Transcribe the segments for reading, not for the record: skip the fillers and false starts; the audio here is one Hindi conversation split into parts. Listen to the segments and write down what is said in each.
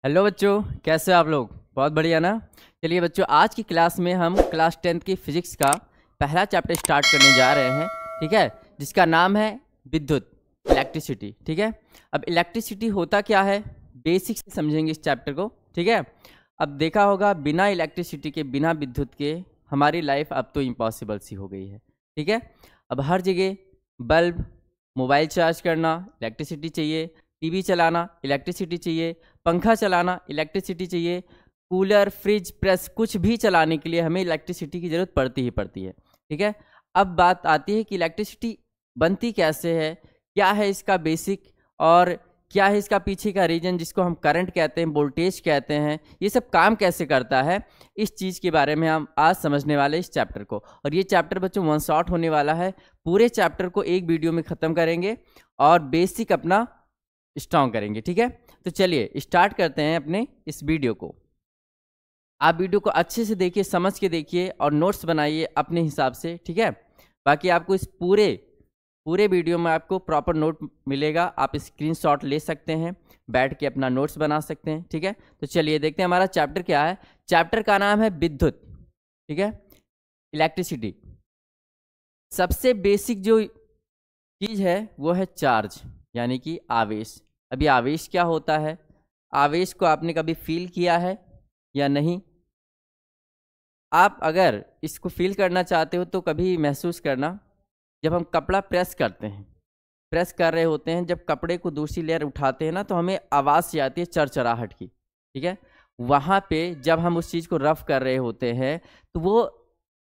हेलो बच्चों, कैसे हो आप लोग? बहुत बढ़िया ना। चलिए बच्चों, आज की क्लास में हम क्लास 10th की फिजिक्स का पहला चैप्टर स्टार्ट करने जा रहे हैं। ठीक है, जिसका नाम है विद्युत, इलेक्ट्रिसिटी। ठीक है, अब इलेक्ट्रिसिटी होता क्या है, बेसिक से समझेंगे इस चैप्टर को। ठीक है, अब देखा होगा बिना इलेक्ट्रिसिटी के, बिना विद्युत के हमारी लाइफ अब तो इम्पॉसिबल सी हो गई है। ठीक है, अब हर जगह बल्ब, मोबाइल चार्ज करना इलेक्ट्रिसिटी चाहिए, टीवी चलाना इलेक्ट्रिसिटी चाहिए, पंखा चलाना इलेक्ट्रिसिटी चाहिए, कूलर, फ्रिज, प्रेस कुछ भी चलाने के लिए हमें इलेक्ट्रिसिटी की ज़रूरत पड़ती ही पड़ती है। ठीक है, अब बात आती है कि इलेक्ट्रिसिटी बनती कैसे है, क्या है इसका बेसिक, और क्या है इसका पीछे का रीजन जिसको हम करंट कहते हैं, वोल्टेज कहते हैं, ये सब काम कैसे करता है। इस चीज़ के बारे में हम आज समझने वाले इस चैप्टर को। और ये चैप्टर बच्चों वन शॉट होने वाला है, पूरे चैप्टर को एक वीडियो में ख़त्म करेंगे और बेसिक अपना स्ट्रॉन्ग करेंगे। ठीक है, तो चलिए स्टार्ट करते हैं अपने इस वीडियो को। आप वीडियो को अच्छे से देखिए, समझ के देखिए और नोट्स बनाइए अपने हिसाब से। ठीक है, बाकी आपको इस पूरे पूरे वीडियो में आपको प्रॉपर नोट मिलेगा, आप स्क्रीनशॉट ले सकते हैं, बैठ के अपना नोट्स बना सकते हैं। ठीक है, तो चलिए देखते हैं हमारा चैप्टर क्या है। चैप्टर का नाम है विद्युत। ठीक है, इलेक्ट्रिसिटी। सबसे बेसिक जो चीज़ है वो है चार्ज, यानी कि आवेश। अभी आवेश क्या होता है, आवेश को आपने कभी फील किया है या नहीं? आप अगर इसको फील करना चाहते हो तो कभी महसूस करना, जब हम कपड़ा प्रेस करते हैं, प्रेस कर रहे होते हैं, जब कपड़े को दूसरी लेयर उठाते हैं ना, तो हमें आवाज़ सी आती है चरचराहट की। ठीक है, वहाँ पे जब हम उस चीज़ को रफ कर रहे होते हैं तो वो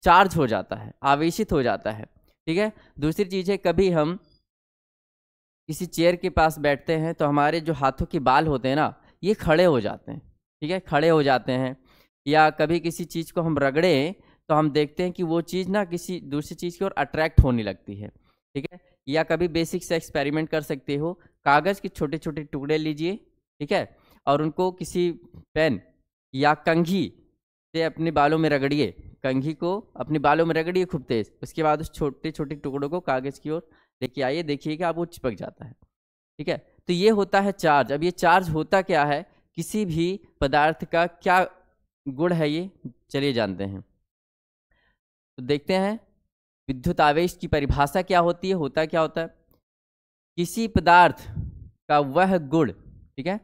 चार्ज हो जाता है, आवेशित हो जाता है। ठीक है, दूसरी चीज़ है, कभी हम किसी चेयर के पास बैठते हैं तो हमारे जो हाथों के बाल होते हैं ना, ये खड़े हो जाते हैं। ठीक है, खड़े हो जाते हैं। या कभी किसी चीज़ को हम रगड़ें तो हम देखते हैं कि वो चीज़ ना किसी दूसरी चीज़ की ओर अट्रैक्ट होने लगती है। ठीक है, या कभी बेसिक से एक्सपेरिमेंट कर सकते हो, कागज़ के छोटे छोटे टुकड़े लीजिए। ठीक है, और उनको किसी पेन या कंघी से अपने बालों में रगड़िए, कंघी को अपने बालों में रगड़िए खूब तेज, उसके बाद उस छोटे छोटे टुकड़ों को कागज़ की ओर लेके आइए, देखिएगा वो चिपक जाता है। ठीक है, तो ये होता है चार्ज। अब ये चार्ज होता क्या है, किसी भी पदार्थ का क्या गुण है, ये चलिए जानते हैं। तो देखते हैं विद्युत आवेश की परिभाषा क्या होती है, होता क्या होता है। किसी पदार्थ का वह गुण, ठीक है,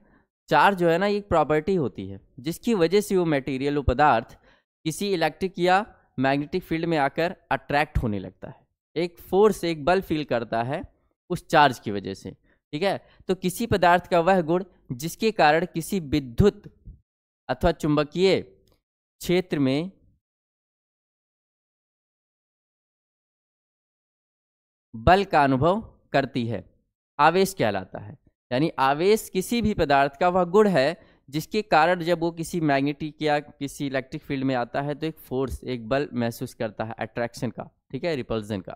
चार्ज जो है ना, ये एक प्रॉपर्टी होती है जिसकी वजह से वो मटेरियल, वो पदार्थ किसी इलेक्ट्रिक या मैग्नेटिक फील्ड में आकर अट्रैक्ट होने लगता है, एक फोर्स, एक बल फील करता है उस चार्ज की वजह से। ठीक है, तो किसी पदार्थ का वह गुण जिसके कारण किसी विद्युत अथवा चुंबकीय क्षेत्र में बल का अनुभव करती है, आवेश कहलाता है। यानी आवेश किसी भी पदार्थ का वह गुण है जिसके कारण जब वो किसी मैग्नेटिक या किसी इलेक्ट्रिक फील्ड में आता है तो एक फोर्स, एक बल महसूस करता है, अट्रैक्शन का, ठीक है, रिपल्जन का।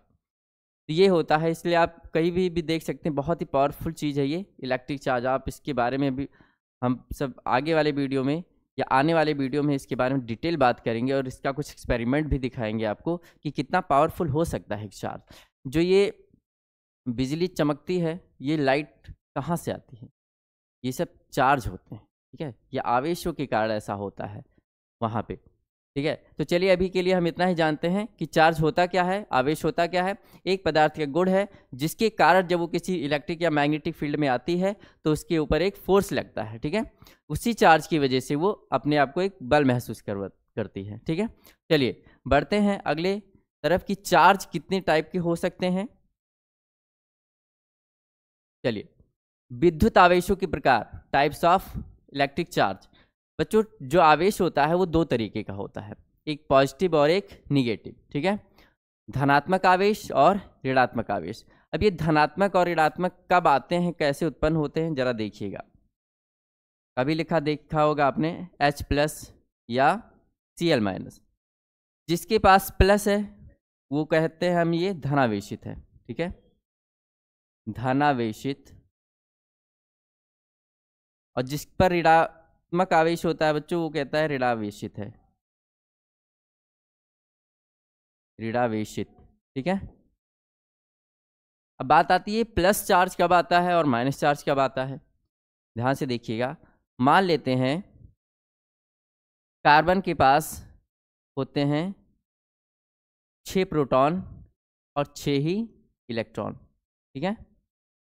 तो ये होता है, इसलिए आप कहीं भी देख सकते हैं, बहुत ही पावरफुल चीज़ है ये इलेक्ट्रिक चार्ज। आप इसके बारे में भी हम सब आगे वाले वीडियो में या आने वाले वीडियो में इसके बारे में डिटेल बात करेंगे और इसका कुछ एक्सपेरिमेंट भी दिखाएंगे आपको कि कितना पावरफुल हो सकता है एक चार्ज। जो ये बिजली चमकती है, ये लाइट कहाँ से आती है, ये सब चार्ज होते हैं। ठीक है, ये आवेशों के कारण ऐसा होता है वहाँ पे। ठीक है, तो चलिए अभी के लिए हम इतना ही जानते हैं कि चार्ज होता क्या है, आवेश होता क्या है। एक पदार्थ का गुण है जिसके कारण जब वो किसी इलेक्ट्रिक या मैग्नेटिक फील्ड में आती है तो उसके ऊपर एक फोर्स लगता है। ठीक है, उसी चार्ज की वजह से वो अपने आप को एक बल महसूस करती है। ठीक है, चलिए बढ़ते हैं अगले तरफ कि चार्ज कितने टाइप के हो सकते हैं। चलिए, विद्युत आवेशों के प्रकार, टाइप्स ऑफ इलेक्ट्रिक चार्ज। बच्चों, जो आवेश होता है वो दो तरीके का होता है, एक पॉजिटिव और एक निगेटिव। ठीक है, धनात्मक आवेश और ऋणात्मक आवेश। अब ये धनात्मक और ऋणात्मक कब आते हैं, कैसे उत्पन्न होते हैं, जरा देखिएगा। कभी देखा होगा आपने H+ या Cl-। जिसके पास प्लस है वो कहते हैं हम ये धनावेशित है। ठीक है, धनावेशित। और जिस पर ऋणात्मक आवेश होता है बच्चों, वो कहता है ऋणावेशित है, ऋणावेशित। ठीक है, अब बात आती है प्लस चार्ज कब आता है और माइनस चार्ज कब आता है। ध्यान से देखिएगा, मान लेते हैं कार्बन के पास होते हैं 6 प्रोटॉन और 6 ही इलेक्ट्रॉन, ठीक है,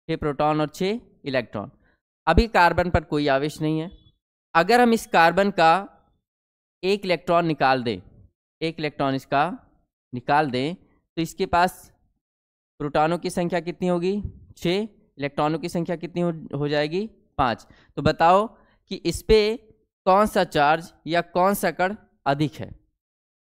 6 प्रोटॉन और 6 इलेक्ट्रॉन। अभी कार्बन पर कोई आवेश नहीं है। अगर हम इस कार्बन का एक इलेक्ट्रॉन निकाल दें, एक इलेक्ट्रॉन इसका निकाल दें, तो इसके पास प्रोटॉनों की संख्या कितनी होगी? 6। इलेक्ट्रॉनों की संख्या कितनी हो जाएगी? 5। तो बताओ कि इस पे कौन सा चार्ज या कौन सा कण अधिक है?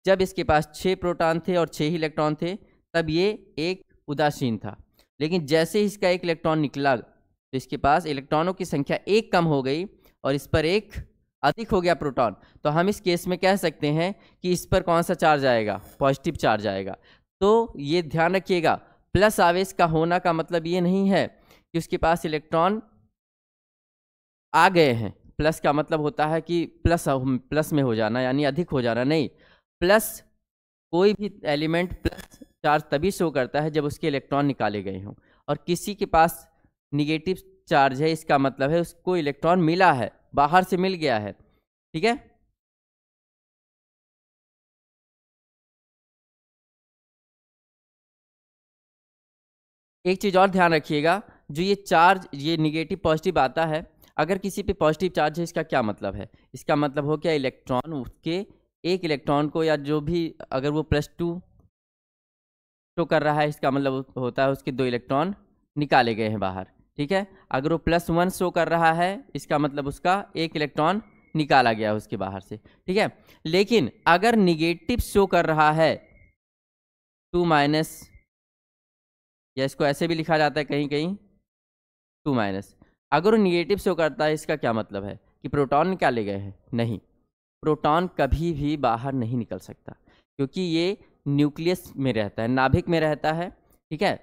जब इसके पास 6 प्रोटॉन थे और 6 ही इलेक्ट्रॉन थे तब ये एक उदासीन था, लेकिन जैसे ही इसका एक इलेक्ट्रॉन निकला तो इसके पास इलेक्ट्रॉनों की संख्या एक कम हो गई और इस पर एक अधिक हो गया प्रोटॉन। तो हम इस केस में कह सकते हैं कि इस पर कौन सा चार्ज आएगा? पॉजिटिव चार्ज आएगा। तो ये ध्यान रखिएगा, प्लस आवेश का होना का मतलब ये नहीं है कि उसके पास इलेक्ट्रॉन आ गए हैं। प्लस का मतलब होता है कि प्लस में हो जाना, यानी अधिक हो जाना, नहीं। प्लस कोई भी एलिमेंट प्लस चार्ज तभी शो करता है जब उसके इलेक्ट्रॉन निकाले गए हों, और किसी के पास निगेटिव चार्ज है, इसका मतलब है उसको इलेक्ट्रॉन मिला है, बाहर से मिल गया है, ठीक है। एक चीज और ध्यान रखिएगा, जो ये चार्ज, ये निगेटिव पॉजिटिव आता है, अगर किसी पे पॉजिटिव चार्ज है, इसका क्या मतलब है? इसका मतलब हो क्या इलेक्ट्रॉन उसके एक इलेक्ट्रॉन को, या जो भी, अगर वो +2 शो कर रहा है, इसका मतलब होता है उसके 2 इलेक्ट्रॉन निकाले गए हैं बाहर, ठीक है। अगर वो +1 शो कर रहा है, इसका मतलब उसका एक इलेक्ट्रॉन निकाला गया है उसके बाहर से, ठीक है। लेकिन अगर निगेटिव शो कर रहा है 2-, या इसको ऐसे भी लिखा जाता है कहीं कहीं 2-, अगर वो निगेटिव शो करता है, इसका क्या मतलब है कि प्रोटॉन निकाले गए हैं? नहीं, प्रोटॉन कभी भी बाहर नहीं निकल सकता, क्योंकि ये न्यूक्लियस में रहता है, नाभिक में रहता है, ठीक है।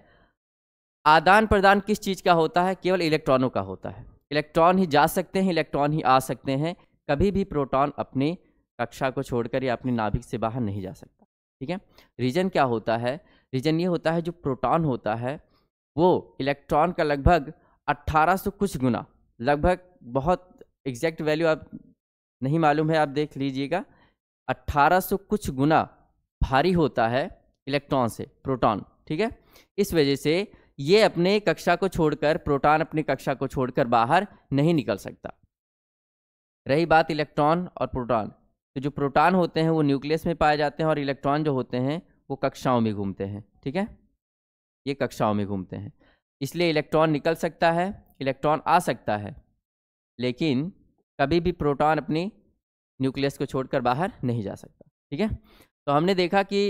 आदान प्रदान किस चीज़ का होता है? केवल इलेक्ट्रॉनों का होता है। इलेक्ट्रॉन ही जा सकते हैं, इलेक्ट्रॉन ही आ सकते हैं, कभी भी प्रोटॉन अपनी कक्षा को छोड़कर या अपनी नाभिक से बाहर नहीं जा सकता, ठीक है। रीजन क्या होता है? रीजन ये होता है, जो प्रोटॉन होता है वो इलेक्ट्रॉन का लगभग 1800 कुछ गुना, लगभग, बहुत एग्जैक्ट वैल्यू आप नहीं मालूम है, आप देख लीजिएगा, 1800 कुछ गुना भारी होता है इलेक्ट्रॉन से प्रोटॉन, ठीक है। इस वजह से ये अपने कक्षा को छोड़कर, प्रोटॉन अपनी कक्षा को छोड़कर बाहर नहीं निकल सकता। रही बात इलेक्ट्रॉन और प्रोटॉन, तो जो प्रोटॉन होते हैं वो न्यूक्लियस में पाए जाते हैं, और इलेक्ट्रॉन जो होते हैं वो कक्षाओं में घूमते हैं, ठीक है, ये कक्षाओं में घूमते हैं। इसलिए इलेक्ट्रॉन निकल सकता है, इलेक्ट्रॉन आ सकता है, लेकिन कभी भी प्रोटॉन अपनी न्यूक्लियस को छोड़कर बाहर नहीं जा सकता, ठीक है। तो हमने देखा कि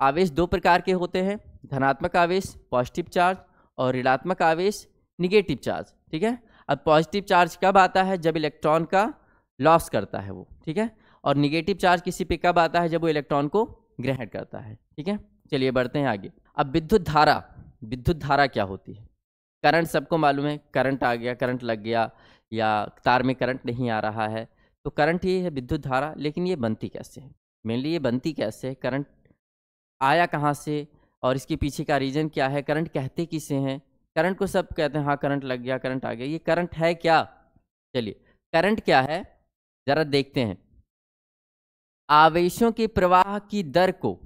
आवेश 2 प्रकार के होते हैं, धनात्मक आवेश पॉजिटिव चार्ज और ऋणात्मक आवेश निगेटिव चार्ज, ठीक है। अब पॉजिटिव चार्ज कब आता है? जब इलेक्ट्रॉन का लॉस करता है वो, ठीक है। और निगेटिव चार्ज किसी पे कब आता है? जब वो इलेक्ट्रॉन को ग्रहण करता है, ठीक है। चलिए बढ़ते हैं आगे। अब विद्युत धारा, विद्युत धारा क्या होती है? करंट सबको मालूम है, करंट आ गया, करंट लग गया, या तार में करंट नहीं आ रहा है, तो करंट ही है विद्युत धारा। लेकिन ये बनती कैसे है? मेनली ये बनती कैसे है, करंट आया कहाँ से, और इसके पीछे का रीजन क्या है, करंट कहते किसे हैं? करंट को सब कहते हैं, हाँ करंट लग गया, करंट आ गया, ये करंट है क्या? चलिए, करंट क्या है जरा देखते हैं। आवेशों के प्रवाह की दर को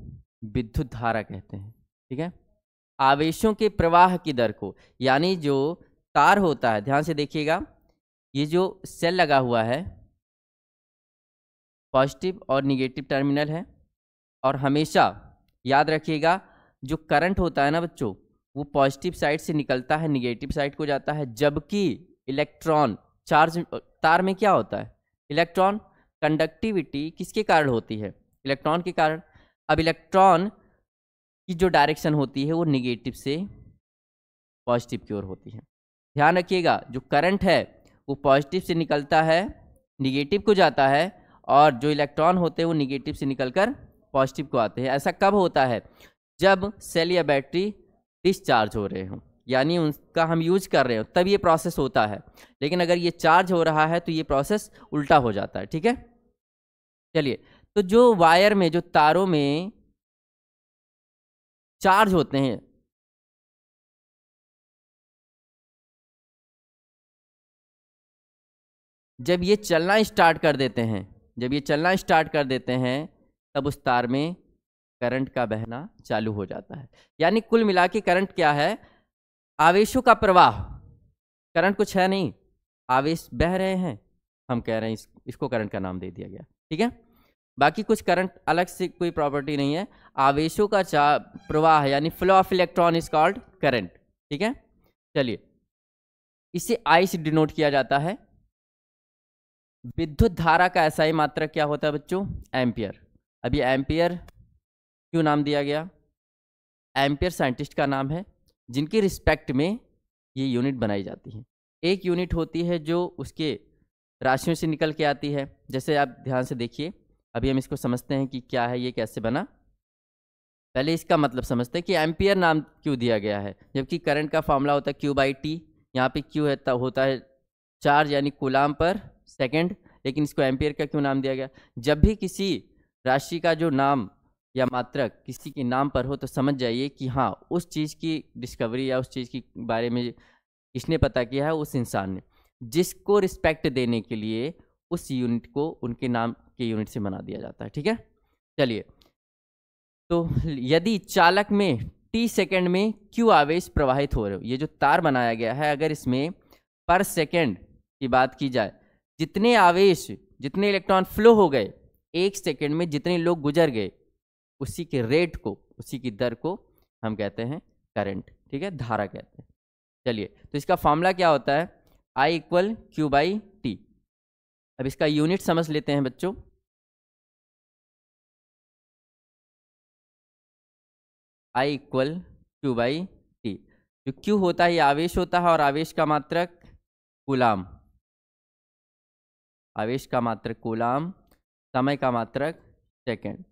विद्युत धारा कहते हैं, ठीक है। आवेशों के प्रवाह की दर को, यानी जो तार होता है, ध्यान से देखिएगा, ये जो सेल लगा हुआ है, पॉजिटिव और निगेटिव टर्मिनल है, और हमेशा याद रखिएगा जो करंट होता है ना बच्चों, वो पॉजिटिव साइड से निकलता है, निगेटिव साइड को जाता है, जबकि इलेक्ट्रॉन चार्ज, तार में क्या होता है? इलेक्ट्रॉन कंडक्टिविटी किसके कारण होती है? इलेक्ट्रॉन के कारण। अब इलेक्ट्रॉन की जो डायरेक्शन होती है वो निगेटिव से पॉजिटिव की ओर होती है। ध्यान रखिएगा, जो करंट है वो पॉजिटिव से निकलता है, निगेटिव को जाता है, और जो इलेक्ट्रॉन होते हैं वो निगेटिव से निकलकर पॉजिटिव को आते हैं। ऐसा कब होता है? जब सेल या बैटरी डिस्चार्ज हो रहे हों, यानी उनका हम यूज कर रहे हो, तब ये प्रोसेस होता है। लेकिन अगर ये चार्ज हो रहा है तो ये प्रोसेस उल्टा हो जाता है, ठीक है। चलिए, तो जो वायर में, जो तारों में चार्ज होते हैं, जब ये चलना स्टार्ट कर देते हैं, जब ये चलना स्टार्ट कर देते हैं तब उस तार में करंट का बहना चालू हो जाता है। यानी कुल मिला के करंट क्या है? आवेशों का प्रवाह। करंट कुछ है नहीं, आवेश बह रहे हैं, हम कह रहे हैं इसको करंट का नाम दे दिया गया। ठीक है, बाकी कुछ करंट अलग से कोई प्रॉपर्टी नहीं है। आवेशों का प्रवाह यानी flow of electron is called current. ठीक है, चलिए इसे आई से डिनोट किया जाता है। विद्युत धारा का एसआई मात्रक क्या होता है बच्चों? एम्पियर। अब ये एम्पियर क्यों नाम दिया गया? एम्पियर साइंटिस्ट का नाम है जिनके रिस्पेक्ट में ये यूनिट बनाई जाती है। एक यूनिट होती है जो उसके राशियों से निकल के आती है। जैसे आप ध्यान से देखिए, अभी हम इसको समझते हैं कि क्या है, ये कैसे बना। पहले इसका मतलब समझते हैं कि एम्पियर नाम क्यों दिया गया है, जबकि करंट का फॉर्मूला होता है क्यू बाई टी। यहाँ पे क्यू है तब होता है चार्ज यानी कूलाम पर सेकंड, लेकिन इसको एम्पियर का क्यों नाम दिया गया? जब भी किसी राशि का जो नाम या मात्रक किसी के नाम पर हो तो समझ जाइए कि हाँ, उस चीज़ की डिस्कवरी या उस चीज़ के बारे में किसने पता किया है? उस इंसान ने। जिसको रिस्पेक्ट देने के लिए उस यूनिट को उनके नाम के यूनिट से बना दिया जाता है। ठीक है, चलिए तो यदि चालक में टी सेकंड में क्यू आवेश प्रवाहित हो रहे हो, ये जो तार बनाया गया है, अगर इसमें पर सेकंड की बात की जाए, जितने आवेश, जितने इलेक्ट्रॉन फ्लो हो गए, एक सेकंड में जितने लोग गुजर गए, उसी के रेट को, उसी की दर को हम कहते हैं करंट। ठीक है, धारा कहते हैं। चलिए तो इसका फॉर्मूला क्या होता है? I equal Q by T. अब इसका यूनिट समझ लेते हैं बच्चों। I equal Q by T. जो क्यू होता है ये आवेश होता है और आवेश का मात्रक कूलाम, आवेश का मात्रक कूलाम, समय का मात्रक सेकंड।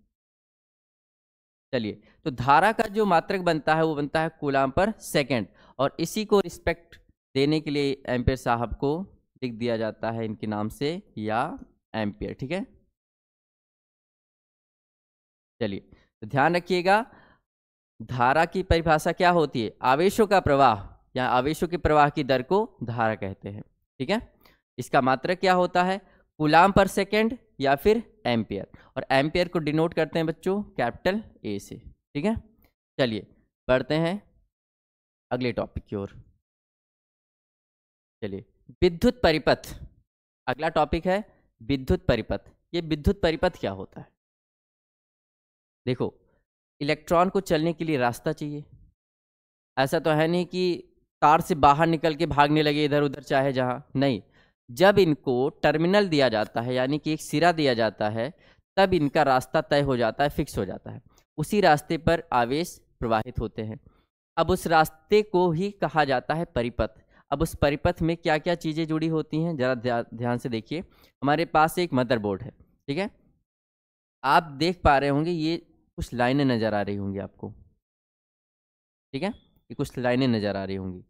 चलिए तो धारा का जो मात्रक बनता है वो बनता है कूलाम पर सेकंड, और इसी को रिस्पेक्ट देने के लिए एम्पियर साहब को लिख दिया जाता है इनके नाम से, या एम्पियर। ठीक है, चलिए तो ध्यान रखिएगा, धारा की परिभाषा क्या होती है? आवेशों का प्रवाह या आवेशों के प्रवाह की दर को धारा कहते हैं। ठीक है, इसका मात्रक क्या होता है? कूलाम पर सेकंड या फिर एम्पियर, और एम्पियर को डिनोट करते हैं बच्चों कैपिटल ए से। ठीक है, चलिए बढ़ते हैं अगले टॉपिक की ओर। चलिए विद्युत परिपथ, अगला टॉपिक है विद्युत परिपथ। ये विद्युत परिपथ क्या होता है? देखो, इलेक्ट्रॉन को चलने के लिए रास्ता चाहिए। ऐसा तो है नहीं कि तार से बाहर निकल के भागने लगे इधर उधर चाहे जहां, नहीं। जब इनको टर्मिनल दिया जाता है यानी कि एक सिरा दिया जाता है, तब इनका रास्ता तय हो जाता है, फिक्स हो जाता है। उसी रास्ते पर आवेश प्रवाहित होते हैं। अब उस रास्ते को ही कहा जाता है परिपथ। अब उस परिपथ में क्या क्या चीज़ें जुड़ी होती हैं, जरा ध्यान से देखिए। हमारे पास एक मदरबोर्ड है, ठीक है, आप देख पा रहे होंगे ये कुछ लाइनें नज़र आ रही होंगी आपको। ठीक है, ये कुछ लाइनें नज़र आ रही होंगी।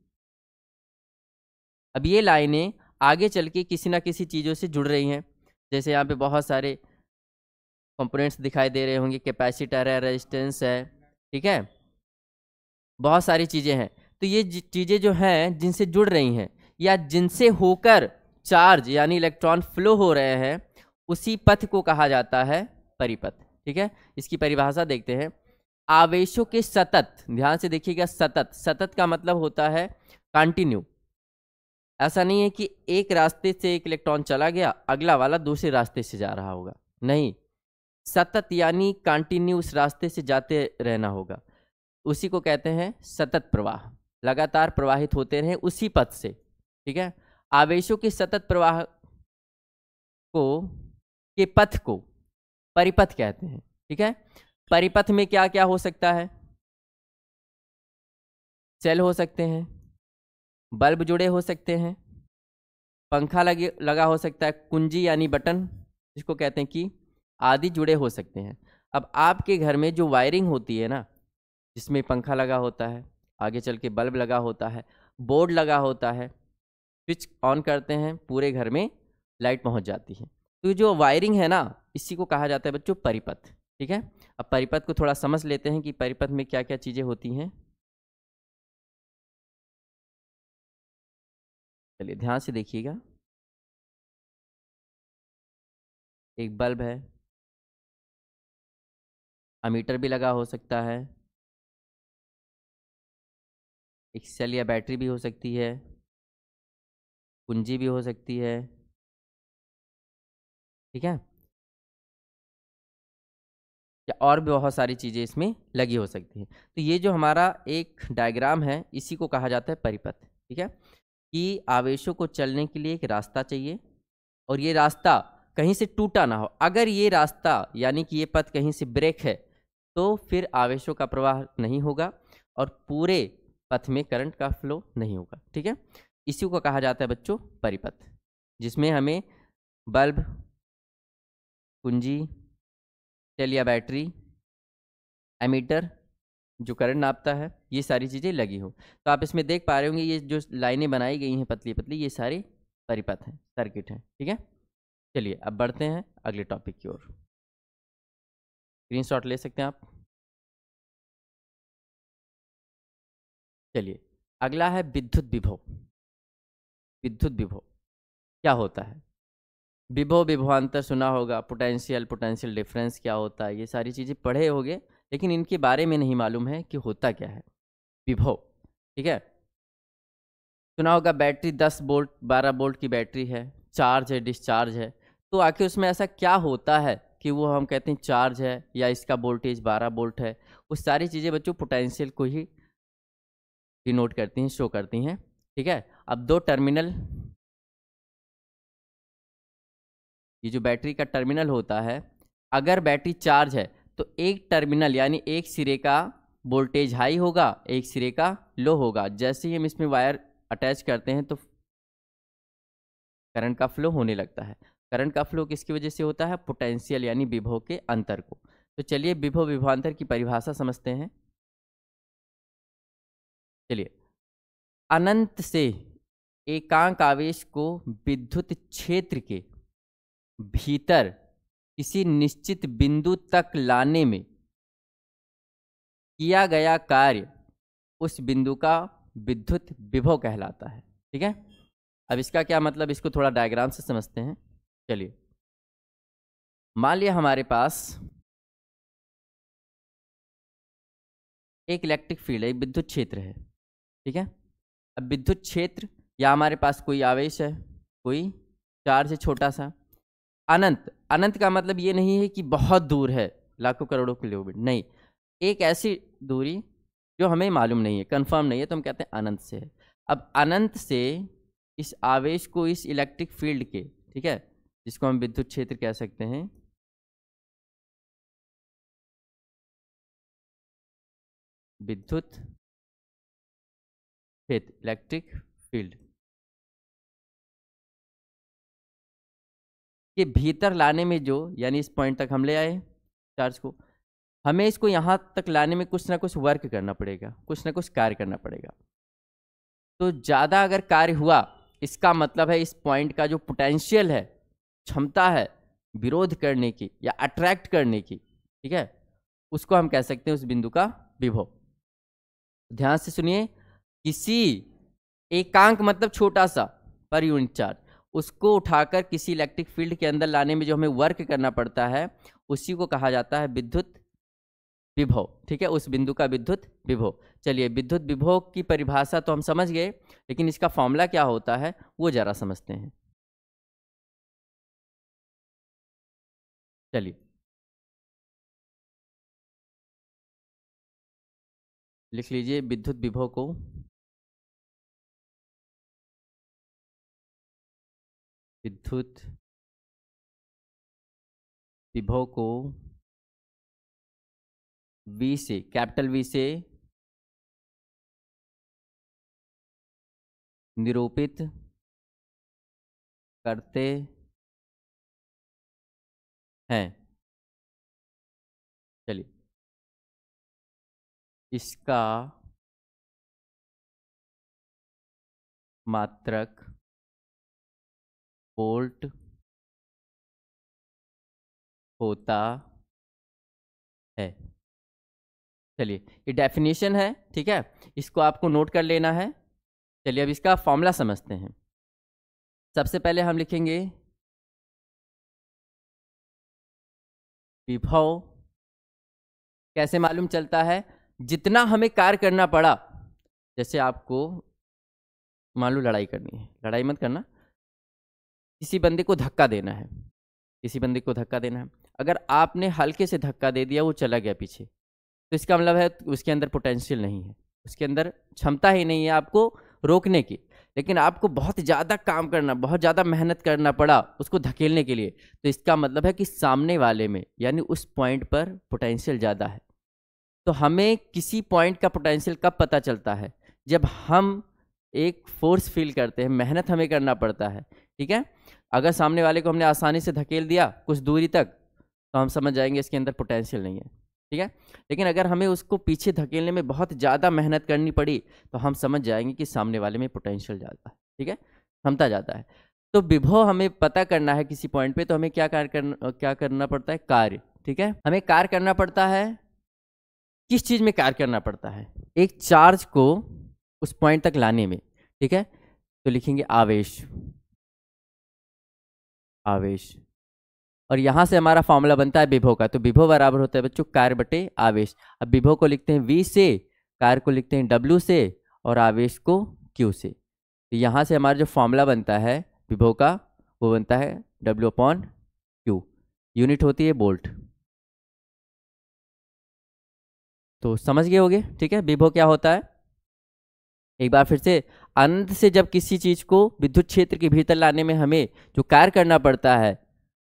अब ये लाइनें आगे चल के किसी ना किसी चीज़ों से जुड़ रही हैं। जैसे यहाँ पे बहुत सारे कंपोनेंट्स दिखाई दे रहे होंगे, कैपेसिटर है, रेजिस्टेंस है, ठीक है, बहुत सारी चीज़ें हैं। तो ये चीज़ें जो हैं जिनसे जुड़ रही हैं या जिनसे होकर चार्ज यानी इलेक्ट्रॉन फ्लो हो रहे हैं, उसी पथ को कहा जाता है परिपथ। ठीक है, इसकी परिभाषा देखते हैं। आवेशों के सतत, ध्यान से देखिएगा, सतत, सतत का मतलब होता है कंटिन्यू। ऐसा नहीं है कि एक रास्ते से एक इलेक्ट्रॉन चला गया, अगला वाला दूसरे रास्ते से जा रहा होगा, नहीं। सतत यानी कंटिन्यू उस रास्ते से जाते रहना होगा, उसी को कहते हैं सतत प्रवाह। लगातार प्रवाहित होते रहे उसी पथ से। ठीक है, आवेशों के सतत प्रवाह को, के पथ को परिपथ कहते हैं। ठीक है, परिपथ में क्या क्या हो सकता है? सेल हो सकते हैं, बल्ब जुड़े हो सकते हैं, पंखा लगा हो सकता है, कुंजी यानी बटन जिसको कहते हैं कि, आदि जुड़े हो सकते हैं। अब आपके घर में जो वायरिंग होती है ना, जिसमें पंखा लगा होता है, आगे चल के बल्ब लगा होता है, बोर्ड लगा होता है, स्विच ऑन करते हैं, पूरे घर में लाइट पहुंच जाती है। तो जो वायरिंग है ना, इसी को कहा जाता है बच्चों परिपथ। ठीक है, अब परिपथ को थोड़ा समझ लेते हैं कि परिपथ में क्या क्या चीज़ें होती हैं। चलिए ध्यान से देखिएगा। एक बल्ब है, अमीटर भी लगा हो सकता है, एक सेल या बैटरी भी हो सकती है, कुंजी भी हो सकती है। ठीक है, या और भी बहुत सारी चीज़ें इसमें लगी हो सकती हैं। तो ये जो हमारा एक डायग्राम है इसी को कहा जाता है परिपथ। ठीक है, कि आवेशों को चलने के लिए एक रास्ता चाहिए और ये रास्ता कहीं से टूटा ना हो। अगर ये रास्ता यानी कि ये पथ कहीं से ब्रेक है तो फिर आवेशों का प्रवाह नहीं होगा और पूरे पथ में करंट का फ्लो नहीं होगा। ठीक है, इसी को कहा जाता है बच्चों परिपथ, जिसमें हमें बल्ब, कुंजी, सेल या बैटरी, एमीटर जो करंट नापता है, ये सारी चीज़ें लगी हो। तो आप इसमें देख पा रहे होंगे ये जो लाइनें बनाई गई हैं पतली पतली, ये सारे परिपथ हैं, सर्किट हैं। ठीक है, चलिए अब बढ़ते हैं अगले टॉपिक की ओर। स्क्रीनशॉट ले सकते हैं आप। चलिए अगला है विद्युत विभव। विद्युत विभव क्या होता है? विभव, विभवांतर सुना होगा, पोटेंशियल, पोटेंशियल डिफरेंस क्या होता है, ये सारी चीज़ें पढ़े होंगे, लेकिन इनके बारे में नहीं मालूम है कि होता क्या है विभव। ठीक है, सुना होगा बैटरी 10 वोल्ट 12 वोल्ट की बैटरी है, चार्ज है, डिस्चार्ज है। तो आखिर उसमें ऐसा क्या होता है कि वो हम कहते हैं चार्ज है या इसका वोल्टेज 12 वोल्ट है? वो सारी चीज़ें बच्चों पोटेंशियल को ही डिनोट करती हैं, शो करती हैं। ठीक है, अब दो टर्मिनल, ये जो बैटरी का टर्मिनल होता है, अगर बैटरी चार्ज है तो एक टर्मिनल यानी एक सिरे का वोल्टेज हाई होगा, एक सिरे का लो होगा। जैसे ही हम इसमें वायर अटैच करते हैं तो करंट का फ्लो होने लगता है। करंट का फ्लो किसकी वजह से होता है? पोटेंशियल यानी विभव के अंतर को। तो चलिए विभव विभवांतर की परिभाषा समझते हैं। चलिए, अनंत से एकांक आवेश को विद्युत क्षेत्र के भीतर किसी निश्चित बिंदु तक लाने में किया गया कार्य उस बिंदु का विद्युत विभव कहलाता है। ठीक है, अब इसका क्या मतलब, इसको थोड़ा डायग्राम से समझते हैं। चलिए, मान लिया हमारे पास एक इलेक्ट्रिक फील्ड है, एक विद्युत क्षेत्र है। ठीक है, अब विद्युत क्षेत्र या हमारे पास कोई आवेश है, कोई चार्ज है छोटा सा, अनंत। अनंत का मतलब ये नहीं है कि बहुत दूर है, लाखों करोड़ों किलोमीटर, नहीं, एक ऐसी दूरी जो हमें मालूम नहीं है, कंफर्म नहीं है, तो हम कहते हैं अनंत से है। अब अनंत से इस आवेश को इस इलेक्ट्रिक फील्ड के, ठीक है, जिसको हम विद्युत क्षेत्र कह सकते हैं, विद्युत क्षेत्र, इलेक्ट्रिक फील्ड के भीतर लाने में जो, यानी इस पॉइंट तक हम ले आए चार्ज को, हमें इसको यहाँ तक लाने में कुछ ना कुछ वर्क करना पड़ेगा, कुछ ना कुछ कार्य करना पड़ेगा। तो ज़्यादा अगर कार्य हुआ, इसका मतलब है इस पॉइंट का जो पोटेंशियल है, क्षमता है विरोध करने की या अट्रैक्ट करने की, ठीक है, उसको हम कह सकते हैं उस बिंदु का विभव। ध्यान से सुनिए, किसी एकांक मतलब छोटा सा पर यूनिट चार्ज, उसको उठाकर किसी इलेक्ट्रिक फील्ड के अंदर लाने में जो हमें वर्क करना पड़ता है, उसी को कहा जाता है विद्युत विभव। ठीक है, उस बिंदु का विद्युत विभव। चलिए, विद्युत विभव की परिभाषा तो हम समझ गए, लेकिन इसका फॉर्मूला क्या होता है वो जरा समझते हैं। चलिए, लिख लीजिए विद्युत विभव को विद्युत विभव को V से, कैपिटल V से निरूपित करते हैं। चलिए, इसका मात्रक वोल्ट होता है। चलिए, ये डेफिनेशन है, ठीक है, इसको आपको नोट कर लेना है। चलिए, अब इसका फॉर्मूला समझते हैं। सबसे पहले हम लिखेंगे विभव कैसे मालूम चलता है? जितना हमें कार्य करना पड़ा, जैसे आपको मान लो लड़ाई करनी है, लड़ाई मत करना, किसी बंदे को धक्का देना है, किसी बंदे को धक्का देना है, अगर आपने हल्के से धक्का दे दिया, वो चला गया पीछे, तो इसका मतलब है उसके अंदर पोटेंशियल नहीं है, उसके अंदर क्षमता ही नहीं है आपको रोकने की। लेकिन आपको बहुत ज़्यादा काम करना, बहुत ज़्यादा मेहनत करना पड़ा उसको धकेलने के लिए, तो इसका मतलब है कि सामने वाले में यानी उस पॉइंट पर पोटेंशियल ज़्यादा है। तो हमें किसी पॉइंट का पोटेंशियल कब पता चलता है? जब हम एक फोर्स फील करते हैं, मेहनत हमें करना पड़ता है, ठीक है। अगर सामने वाले को हमने आसानी से धकेल दिया कुछ दूरी तक, तो हम समझ जाएंगे इसके अंदर पोटेंशियल नहीं है, ठीक है। लेकिन अगर हमें उसको पीछे धकेलने में बहुत ज़्यादा मेहनत करनी पड़ी, तो हम समझ जाएंगे कि सामने वाले में पोटेंशियल ज़्यादा है, ठीक है, क्षमता ज़्यादा है। तो विभव हमें पता करना है किसी पॉइंट पे, तो हमें क्या करना पड़ता है? कार्य, ठीक है। हमें कार्य करना पड़ता है, किस चीज़ में कार्य करना पड़ता है? एक चार्ज को उस पॉइंट तक लाने में, ठीक है। तो लिखेंगे आवेश, आवेश, और यहां से हमारा फॉर्मूला बनता है विभव का। तो विभव बराबर होता है बच्चों कार्य बटे आवेश। अब विभव को लिखते हैं V से, कार्य को लिखते हैं W से, और आवेश को Q से। तो यहां से हमारा जो फॉर्मूला बनता है विभव का, वो बनता है W/Q, यूनिट होती है वोल्ट। तो समझ गए होगे, ठीक है, विभव क्या होता है। एक बार फिर से, अनंत से जब किसी चीज को विद्युत क्षेत्र के भीतर लाने में हमें जो कार्य करना पड़ता है,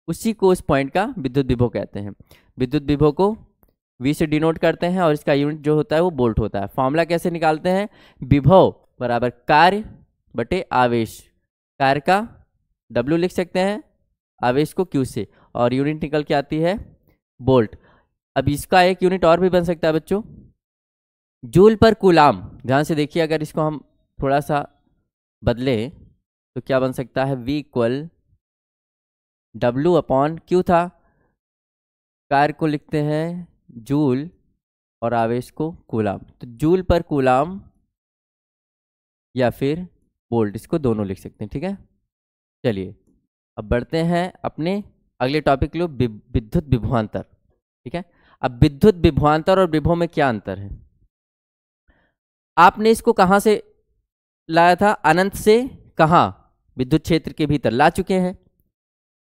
उसी को उस पॉइंट का विद्युत विभव कहते हैं। विद्युत विभव को V से डिनोट करते हैं, और इसका यूनिट जो होता है वो वोल्ट होता है। फॉर्मूला कैसे निकालते हैं? विभव बराबर कार्य बटे आवेश, कार्य का W लिख सकते हैं, आवेश को Q से, और यूनिट निकल के आती है वोल्ट। अब इसका एक यूनिट और भी बन सकता है बच्चों, जूल पर कूलाम। ध्यान से देखिए, अगर इसको हम थोड़ा सा बदले तो क्या बन सकता है? V इक्वल W/Q था, कार्य को लिखते हैं जूल और आवेश को कूलाम। तो जूल पर कूलाम या फिर वोल्ट, इसको दोनों लिख सकते हैं, ठीक है। चलिए अब बढ़ते हैं अपने अगले टॉपिक के लिए, विद्युत विभवांतर, ठीक है। अब विद्युत विभवांतर और विभव में क्या अंतर है? आपने इसको कहां से लाया था? अनंत से कहां? विद्युत क्षेत्र के भीतर ला चुके हैं।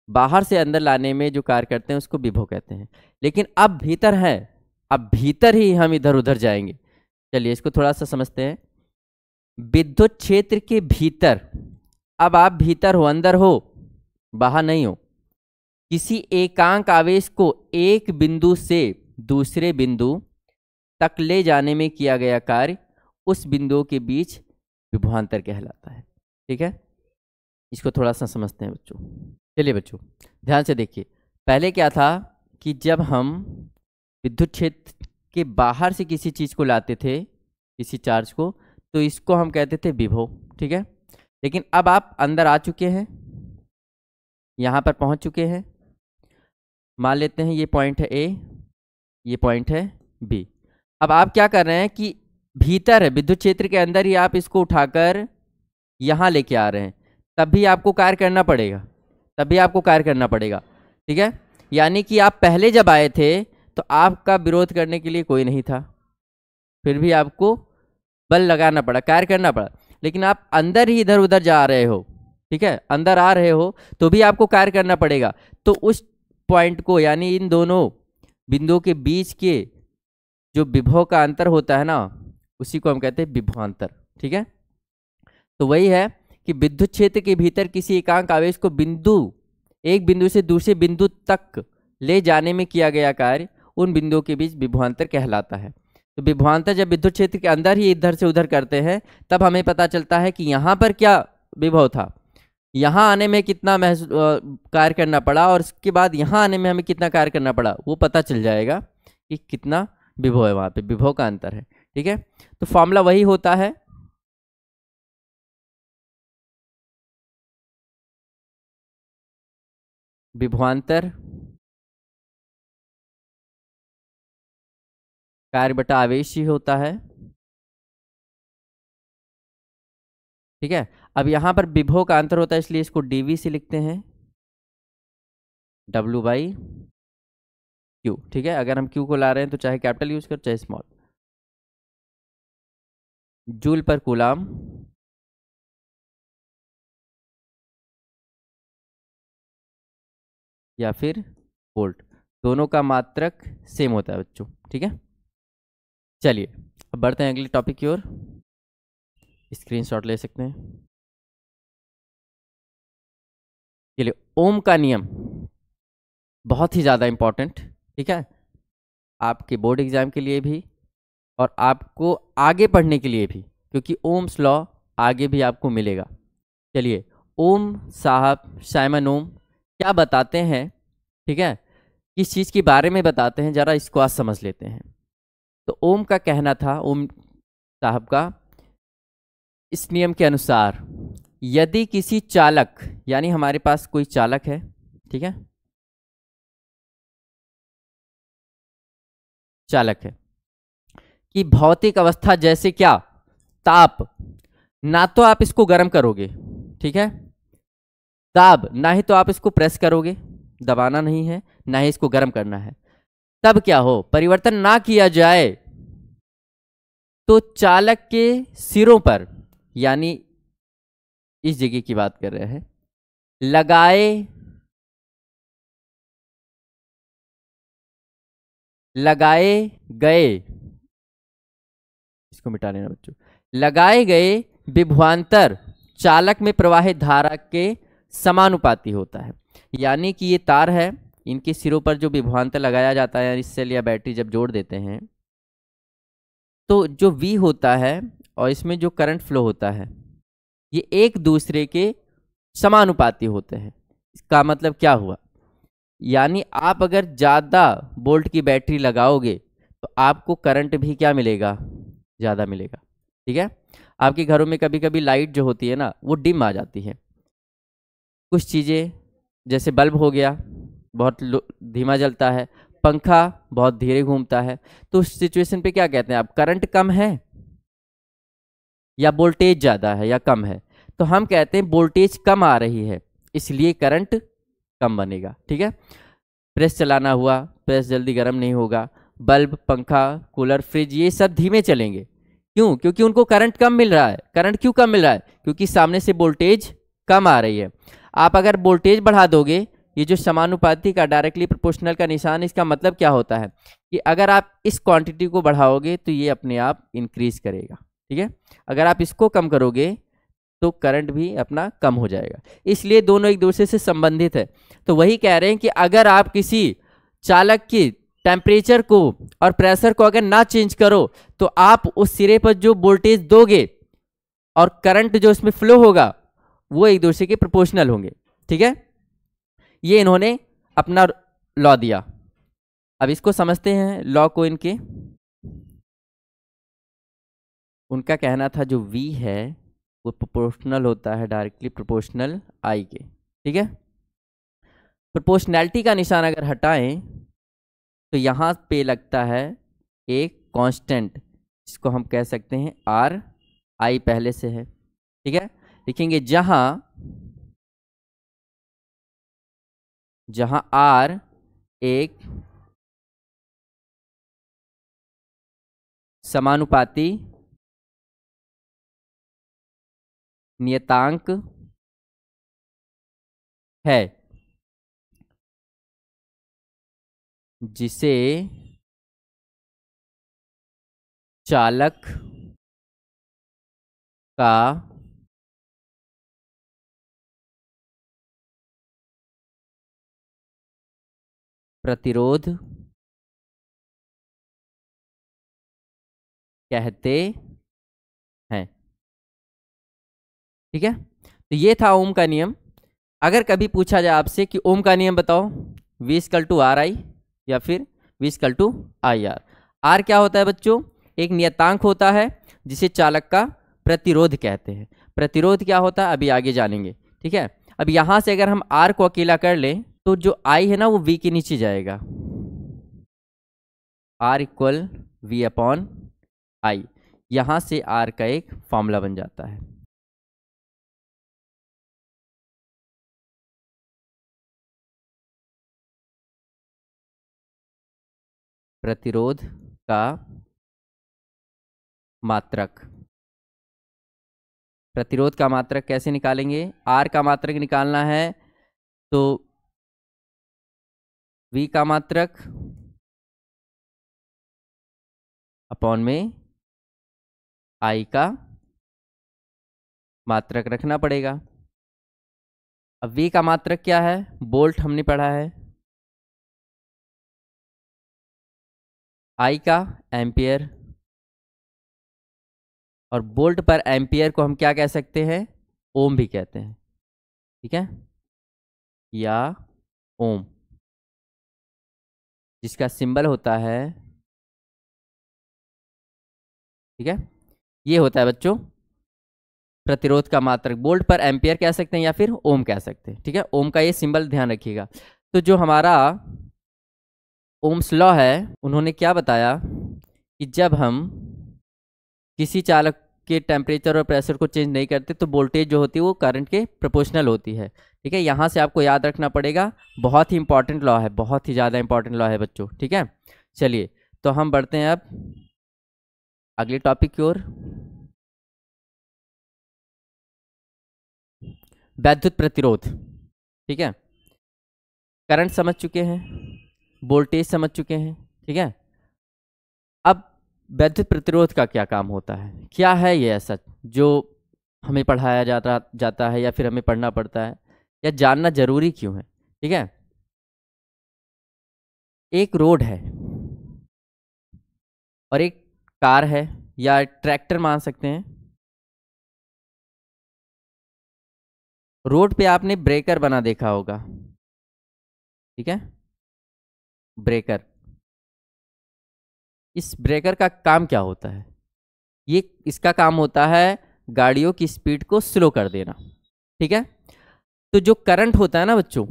बाहर से अंदर लाने में जो कार्य करते हैं उसको विभव कहते हैं। लेकिन अब भीतर है, अब भीतर ही हम इधर उधर जाएंगे। चलिए इसको थोड़ा सा समझते हैं। विद्युत क्षेत्र के भीतर, अब आप भीतर हो, अंदर हो, बाहर नहीं हो। किसी एकांक आवेश को एक बिंदु से दूसरे बिंदु तक ले जाने में किया गया कार्य उस बिंदुओं के बीच विभवांतर कहलाता है, ठीक है। इसको थोड़ा सा समझते हैं बच्चों। चलिए बच्चों ध्यान से देखिए, पहले क्या था कि जब हम विद्युत क्षेत्र के बाहर से किसी चीज़ को लाते थे, किसी चार्ज को, तो इसको हम कहते थे विभव, ठीक है। लेकिन अब आप अंदर आ चुके हैं, यहाँ पर पहुँच चुके हैं। मान लेते हैं ये पॉइंट है A, ये पॉइंट है B। अब आप क्या कर रहे हैं कि भीतर है, विद्युत क्षेत्र के अंदर ही आप इसको उठाकर यहाँ लेके आ रहे हैं, तब भी आपको कार्य करना पड़ेगा, तब भी आपको कार्य करना पड़ेगा, ठीक है। यानी कि आप पहले जब आए थे तो आपका विरोध करने के लिए कोई नहीं था, फिर भी आपको बल लगाना पड़ा, कार्य करना पड़ा। लेकिन आप अंदर ही इधर उधर जा रहे हो, ठीक है, अंदर आ रहे हो, तो भी आपको कार्य करना पड़ेगा। तो उस पॉइंट को, यानी इन दोनों बिंदुओं के बीच के जो विभव का अंतर होता है ना, उसी को हम कहते हैं विभवांतर, ठीक है। तो वही है कि विद्युत क्षेत्र के भीतर किसी एकांक आवेश को एक बिंदु से दूसरे बिंदु तक ले जाने में किया गया कार्य उन बिंदुओं के बीच विभवांतर कहलाता है। तो विभवांतर जब विद्युत क्षेत्र के अंदर ही इधर से उधर करते हैं, तब हमें पता चलता है कि यहाँ पर क्या विभव था, यहाँ आने में कितना कार्य करना पड़ा, और उसके बाद यहाँ आने में हमें कितना कार्य करना पड़ा, वो पता चल जाएगा कि कितना विभव है, वहाँ पे विभव का अंतर है, ठीक है। तो फॉर्मूला वही होता है, विभवांतर कार्य बटा आवेश ही होता है, ठीक है। अब यहाँ पर विभव का अंतर होता है, इसलिए इसको dV से लिखते हैं, W/, क्यू, ठीक है। अगर हम क्यू को ला रहे हैं तो चाहे कैपिटल यूज कर चाहे स्मॉल। जूल पर कूलाम या फिर वोल्ट, दोनों का मात्रक सेम होता है बच्चों, ठीक है। चलिए अब बढ़ते हैं अगले टॉपिक की ओर। स्क्रीनशॉट ले सकते हैं। चलिए, ओम का नियम बहुत ही ज़्यादा इंपॉर्टेंट, ठीक है, आपके बोर्ड एग्जाम के लिए भी और आपको आगे पढ़ने के लिए भी, क्योंकि ओम्स लॉ आगे भी आपको मिलेगा। चलिए, ओम साहब साइमन ओम क्या बताते हैं, ठीक है, किस चीज़ के बारे में बताते हैं, ज़रा इसको आज समझ लेते हैं। तो ओम का कहना था, ओम साहब का, इस नियम के अनुसार यदि किसी चालक, यानी हमारे पास कोई चालक है, ठीक है, चालक है कि भौतिक अवस्था जैसे क्या, ताप, ना तो आप इसको गर्म करोगे, ठीक है, दाब, ना ही तो आप इसको प्रेस करोगे, दबाना नहीं है, ना ही इसको गर्म करना है, तब क्या हो, परिवर्तन ना किया जाए तो चालक के सिरों पर, यानी इस जगह की बात कर रहे हैं, लगाए लगाए गए, इसको मिटा लेना बच्चों, लगाए गए विभवांतर चालक में प्रवाहित धारा के समानुपाती होता है। यानी कि ये तार है, इनके सिरों पर जो विभवांतर लगाया जाता है, यानी सेल या बैटरी जब जोड़ देते हैं, तो जो V होता है और इसमें जो करंट फ्लो होता है, ये एक दूसरे के समानुपाती होते हैं। इसका मतलब क्या हुआ, यानी आप अगर ज़्यादा वोल्ट की बैटरी लगाओगे तो आपको करंट भी क्या मिलेगा, ज़्यादा मिलेगा, ठीक है। आपके घरों में कभी कभी लाइट जो होती है ना, वो डिम आ जाती है, कुछ चीज़ें जैसे बल्ब हो गया बहुत धीमा जलता है, पंखा बहुत धीरे घूमता है, तो उस सिचुएशन पे क्या कहते हैं आप, करंट कम है या वोल्टेज ज़्यादा है या कम है, तो हम कहते हैं वोल्टेज कम आ रही है इसलिए करंट कम बनेगा, ठीक है। प्रेस चलाना हुआ, प्रेस जल्दी गर्म नहीं होगा, बल्ब, पंखा, कूलर, फ्रिज, ये सब धीमे चलेंगे, क्यों, क्योंकि उनको करंट कम मिल रहा है। करंट क्यों कम मिल रहा है, क्योंकि सामने से वोल्टेज कम आ रही है। आप अगर वोल्टेज बढ़ा दोगे, ये जो समानुपाती का डायरेक्टली प्रोपोर्शनल का निशान, इसका मतलब क्या होता है कि अगर आप इस क्वांटिटी को बढ़ाओगे तो ये अपने आप इंक्रीज करेगा, ठीक है। अगर आप इसको कम करोगे तो करंट भी अपना कम हो जाएगा, इसलिए दोनों एक दूसरे से संबंधित है। तो वही कह रहे हैं कि अगर आप किसी चालक की टेम्परेचर को और प्रेशर को अगर ना चेंज करो तो आप उस सिरे पर जो वोल्टेज दोगे और करंट जो इसमें फ्लो होगा वो एक दूसरे के प्रोपोर्शनल होंगे, ठीक है। ये इन्होंने अपना लॉ दिया। अब इसको समझते हैं लॉ को इनके। उनका कहना था जो V है वो प्रोपोर्शनल होता है डायरेक्टली प्रोपोर्शनल I के, ठीक है। प्रोपोर्शनैलिटी का निशान अगर हटाएं तो यहाँ पे लगता है एक कांस्टेंट, जिसको हम कह सकते हैं R, I पहले से है, ठीक है। लिखेंगे जहां R एक समानुपाती नियतांक है जिसे चालक का प्रतिरोध कहते हैं, ठीक है। तो ये था ओम का नियम। अगर कभी पूछा जाए आपसे कि ओम का नियम बताओ, V equal to R I या फिर V equal to I R. R क्या होता है बच्चों, एक नियतांक होता है जिसे चालक का प्रतिरोध कहते हैं। प्रतिरोध क्या होता है अभी आगे जानेंगे, ठीक है। अब यहां से अगर हम आर को अकेला कर लें तो जो आई है ना वो V के नीचे जाएगा, R equal V upon I, यहां से आर का एक फॉर्मूला बन जाता है। प्रतिरोध का मात्रक। प्रतिरोध का मात्रक कैसे निकालेंगे? आर का मात्रक निकालना है तो V का मात्रक अपॉन में I का मात्रक रखना पड़ेगा। अब V का मात्रक क्या है? वोल्ट हमने पढ़ा है, I का एम्पियर, और वोल्ट पर एम्पियर को हम क्या कह सकते हैं? ओम भी कहते हैं, ठीक है, या ओम, जिसका सिंबल होता है, ठीक है, ये होता है बच्चों प्रतिरोध का मात्रक। वोल्ट पर एम्पियर कह सकते हैं या फिर ओम कह सकते हैं, ठीक है। ओम का ये सिंबल ध्यान रखिएगा। तो जो हमारा ओम्स लॉ है, उन्होंने क्या बताया कि जब हम किसी चालक के टेम्परेचर और प्रेशर को चेंज नहीं करते तो वोल्टेज जो होती है वो करंट के प्रोपोर्शनल होती है, ठीक है। यहाँ से आपको याद रखना पड़ेगा, बहुत ही इंपॉर्टेंट लॉ है, बहुत ही ज़्यादा इंपॉर्टेंट लॉ है बच्चों, ठीक है। चलिए तो हम बढ़ते हैं अब अगले टॉपिक की ओर। वैद्युत प्रतिरोध, ठीक है। करंट समझ चुके हैं, वोल्टेज समझ चुके हैं, ठीक है। अब वैद्युत प्रतिरोध का क्या काम होता है, क्या है ये ऐसा जो हमें पढ़ाया जाता है या फिर हमें पढ़ना पड़ता है या जानना जरूरी क्यों है, ठीक है। एक रोड है और एक कार है या ट्रैक्टर मान सकते हैं। रोड पे आपने ब्रेकर बना देखा होगा, ठीक है, ब्रेकर। इस ब्रेकर का काम क्या होता है? ये इसका काम होता है गाड़ियों की स्पीड को स्लो कर देना, ठीक है। तो जो करंट होता है ना बच्चों,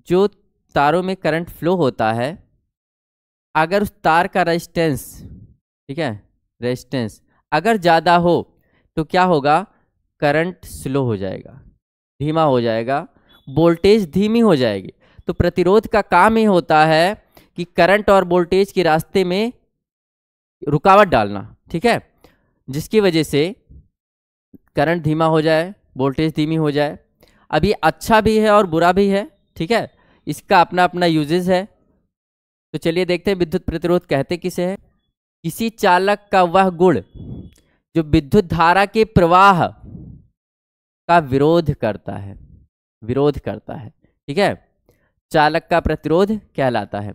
जो तारों में करंट फ्लो होता है, अगर उस तार का रेजिस्टेंस, ठीक है, रेजिस्टेंस अगर ज़्यादा हो तो क्या होगा? करंट स्लो हो जाएगा, धीमा हो जाएगा, वोल्टेज धीमी हो जाएगी। तो प्रतिरोध का काम ही होता है कि करंट और वोल्टेज के रास्ते में रुकावट डालना, ठीक है, जिसकी वजह से करंट धीमा हो जाए, वोल्टेज धीमी हो जाए। अब ये अच्छा भी है और बुरा भी है, ठीक है, इसका अपना अपना यूजेस है। तो चलिए देखते हैं विद्युत प्रतिरोध कहते किसे है। किसी चालक का वह गुण जो विद्युत धारा के प्रवाह का विरोध करता है, विरोध करता है, ठीक है, चालक का प्रतिरोध कहलाता है।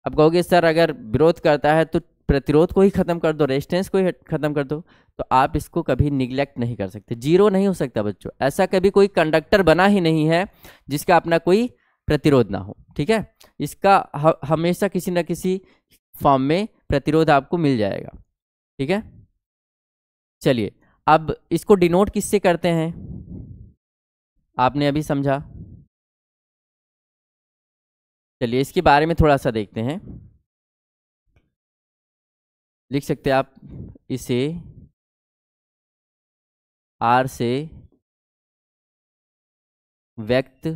अब कहोगे सर अगर विरोध करता है तो प्रतिरोध को ही खत्म कर दो, रेजिस्टेंस को ही खत्म कर दो, तो आप इसको कभी निग्लेक्ट नहीं कर सकते, जीरो नहीं हो सकता बच्चों। ऐसा कभी कोई कंडक्टर बना ही नहीं है जिसका अपना कोई प्रतिरोध ना हो, ठीक है। इसका हमेशा किसी न किसी फॉर्म में प्रतिरोध आपको मिल जाएगा, ठीक है। चलिए अब इसको डिनोट किससे करते हैं, आपने अभी समझा। चलिए इसके बारे में थोड़ा सा देखते हैं। लिख सकते हैं आप इसे आर से व्यक्त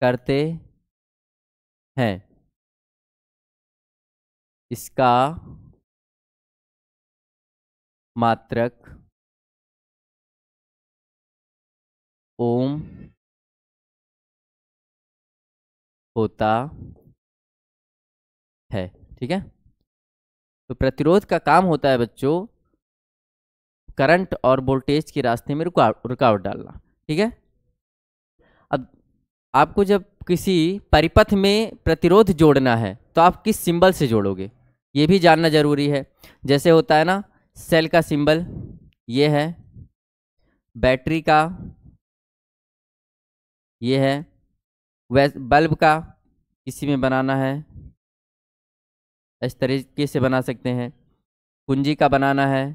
करते हैं। इसका मात्रक ओम होता है, ठीक है। तो प्रतिरोध का काम होता है बच्चों करंट और वोल्टेज के रास्ते में रुकावट डालना, ठीक है। अब आपको जब किसी परिपथ में प्रतिरोध जोड़ना है तो आप किस सिंबल से जोड़ोगे ये भी जानना जरूरी है। जैसे होता है ना सेल का सिंबल ये है, बैटरी का ये है, वैसे बल्ब का किसी में बनाना है इस तरीके से बना सकते हैं, कुंजी का बनाना है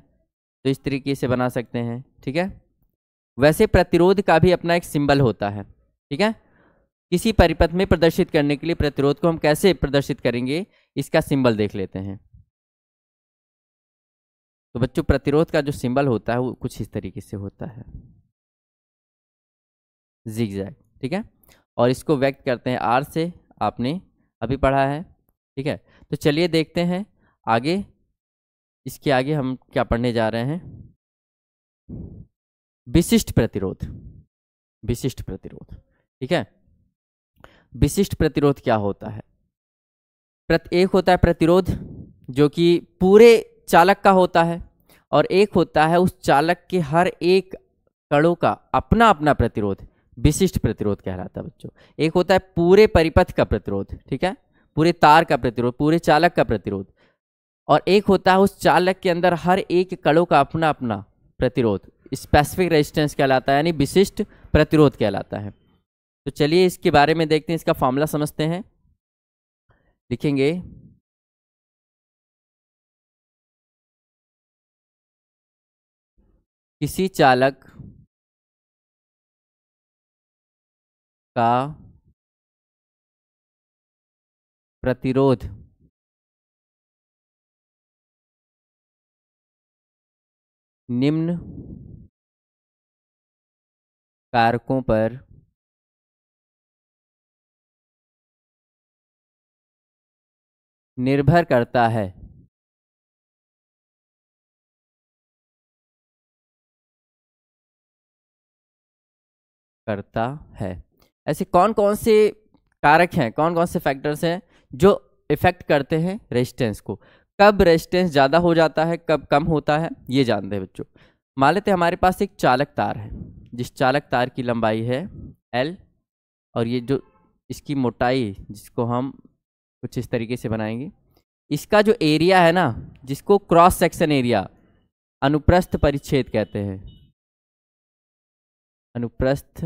तो इस तरीके से बना सकते हैं, ठीक है। वैसे प्रतिरोध का भी अपना एक सिंबल होता है, ठीक है। किसी परिपथ में प्रदर्शित करने के लिए प्रतिरोध को हम कैसे प्रदर्शित करेंगे, इसका सिंबल देख लेते हैं। तो बच्चों प्रतिरोध का जो सिंबल होता है वो कुछ इस तरीके से होता है, जिगजैग, ठीक है। और इसको व्यक्त करते हैं आर से, आपने अभी पढ़ा है। ठीक है, तो चलिए देखते हैं आगे, इसके आगे हम क्या पढ़ने जा रहे हैं। विशिष्ट प्रतिरोध, विशिष्ट प्रतिरोध, ठीक है। विशिष्ट प्रतिरोध क्या होता है? एक होता है प्रतिरोध जो कि पूरे चालक का होता है, और एक होता है उस चालक के हर एक कणों का अपना अपना प्रतिरोध, विशिष्ट प्रतिरोध कहलाता है बच्चों। एक होता है पूरे परिपथ का प्रतिरोध, ठीक है, पूरे तार का प्रतिरोध, पूरे चालक का प्रतिरोध, और एक होता है उस चालक के अंदर हर एक कणों का अपना अपना प्रतिरोध, स्पेसिफिक रेजिस्टेंस कहलाता है, यानी विशिष्ट प्रतिरोध कहलाता है। तो चलिए इसके बारे में देखते हैं, इसका फॉर्मूला समझते हैं। लिखेंगे किसी चालक का प्रतिरोध निम्न कारकों पर निर्भर करता है। करता है। ऐसे कौन कौन से कारक हैं, कौन कौन से फैक्टर्स हैं जो इफेक्ट करते हैं रेजिस्टेंस को? कब रेजिस्टेंस ज़्यादा हो जाता है, कब कम होता है, ये जानते हैं बच्चों। मान लेते हैं हमारे पास एक चालक तार है, जिस चालक तार की लंबाई है L, और ये जो इसकी मोटाई, जिसको हम कुछ इस तरीके से बनाएंगे, इसका जो एरिया है ना, जिसको क्रॉस सेक्शन एरिया, अनुप्रस्थ परिच्छेद कहते हैं, अनुप्रस्थ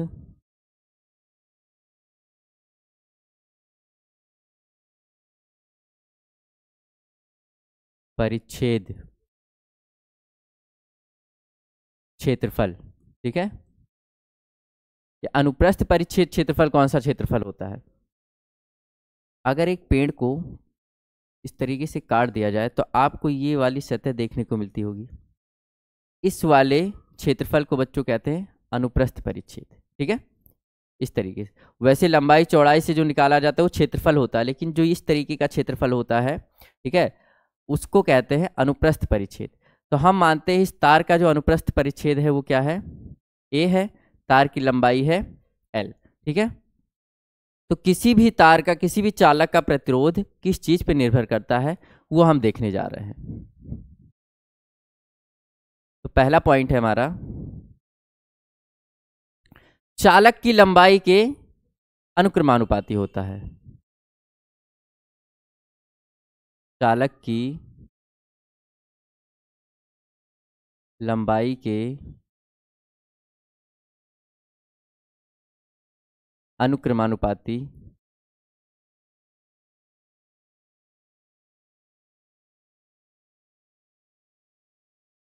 परिच्छेद क्षेत्रफल, ठीक है। ये अनुप्रस्थ परिच्छेद क्षेत्रफल कौन सा क्षेत्रफल होता है? अगर एक पेड़ को इस तरीके से काट दिया जाए तो आपको ये वाली सतह देखने को मिलती होगी। इस वाले क्षेत्रफल को बच्चों कहते हैं अनुप्रस्थ परिच्छेद, ठीक है, इस तरीके से। वैसे लंबाई चौड़ाई से जो निकाला जाता है वो क्षेत्रफल होता है, लेकिन जो इस तरीके का क्षेत्रफल होता है, ठीक है, उसको कहते हैं अनुप्रस्थ परिच्छेद। तो हम मानते हैं इस तार का जो अनुप्रस्थ परिच्छेद है वो क्या है? A है, तार की लंबाई है L, ठीक है। तो किसी भी तार का, किसी भी चालक का प्रतिरोध किस चीज पे निर्भर करता है, वो हम देखने जा रहे हैं। तो पहला पॉइंट है हमारा, चालक की लंबाई के अनुक्रमानुपाती होता है। चालक की लंबाई के अनुक्रमानुपाती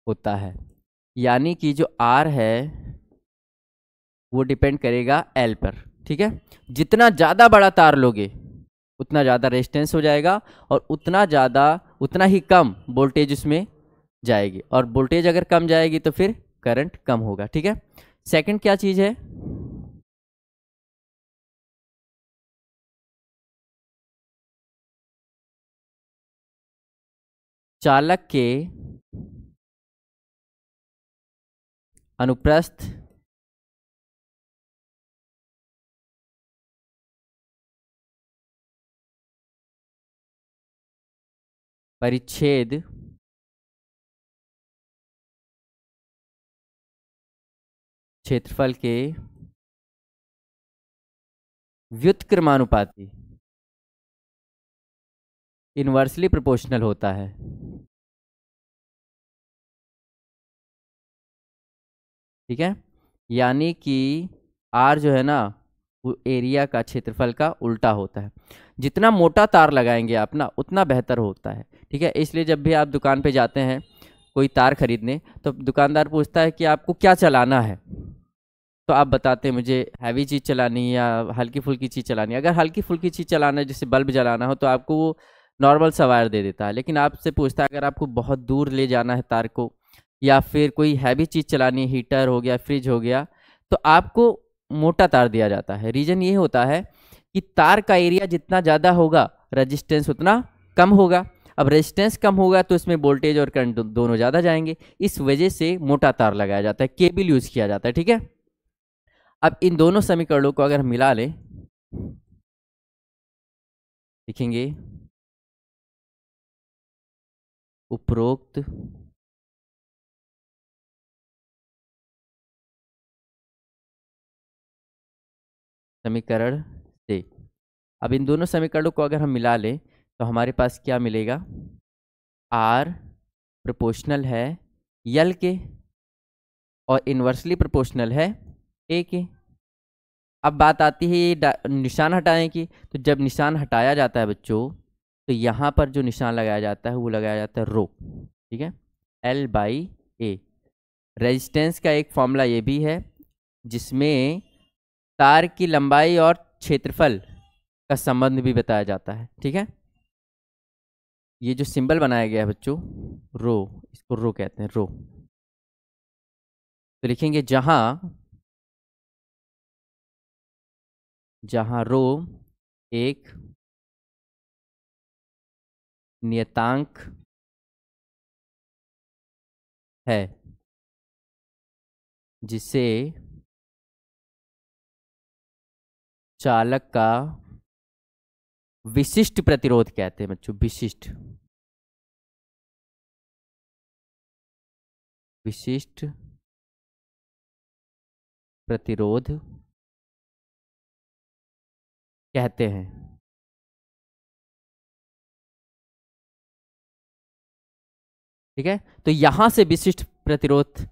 होता है, यानी कि जो R है वो डिपेंड करेगा L पर, ठीक है। जितना ज़्यादा बड़ा तार लोगे उतना ज़्यादा रेजिस्टेंस हो जाएगा, और उतना ही कम वोल्टेज उसमें जाएगी, और वोल्टेज अगर कम जाएगी तो फिर करंट कम होगा, ठीक है। सेकंड क्या चीज़ है? चालक के अनुप्रस्थ परिच्छेद क्षेत्रफल के व्युत्क्रमानुपाती, इनवर्सली प्रोपोर्शनल होता है, ठीक है। यानी कि R जो है ना वो एरिया का, क्षेत्रफल का उल्टा होता है। जितना मोटा तार लगाएंगे आप ना उतना बेहतर होता है, ठीक है। इसलिए जब भी आप दुकान पे जाते हैं कोई तार खरीदने, तो दुकानदार पूछता है कि आपको क्या चलाना है, तो आप बताते हैं मुझे हैवी चीज़ चलानी है या हल्की फुल्की चीज़ चलानी है। अगर हल्की फुल्की चीज़ चलाना है, जैसे बल्ब जलाना हो, तो आपको वो नॉर्मल सा वायर दे देता है। लेकिन आपसे पूछता है अगर आपको बहुत दूर ले जाना है तार को, या फिर कोई हैवी चीज़ चलानी है, हीटर हो गया, फ्रिज हो गया, तो आपको मोटा तार दिया जाता है। रीज़न ये होता है कि तार का एरिया जितना ज़्यादा होगा रजिस्टेंस उतना कम होगा। अब रेजिस्टेंस कम होगा तो इसमें वोल्टेज और करंट दोनों ज़्यादा जाएंगे, इस वजह से मोटा तार लगाया जाता है, केबल यूज किया जाता है। ठीक है, अब इन दोनों समीकरणों को अगर हम मिला लें, लिखेंगे उपरोक्त समीकरण से, अब इन दोनों समीकरणों को अगर हम मिला लें तो हमारे पास क्या मिलेगा, आर प्रोपोर्शनल है यल के और इन्वर्सली प्रोपोर्शनल है ए के। अब बात आती है ये निशान हटाने की, तो जब निशान हटाया जाता है बच्चों, तो यहाँ पर जो निशान लगाया जाता है वो लगाया जाता है रो। ठीक है, एल बाई ए। रेजिस्टेंस का एक फॉर्मूला ये भी है जिसमें तार की लंबाई और क्षेत्रफल का संबंध भी बताया जाता है। ठीक है, ये जो सिंबल बनाया गया है बच्चों रो, इसको रो कहते हैं, रो। तो लिखेंगे जहां रो एक नियतांक है जिसे चालक का विशिष्ट प्रतिरोध कहते हैं बच्चों, विशिष्ट प्रतिरोध कहते हैं। ठीक है, तो यहां से विशिष्ट प्रतिरोध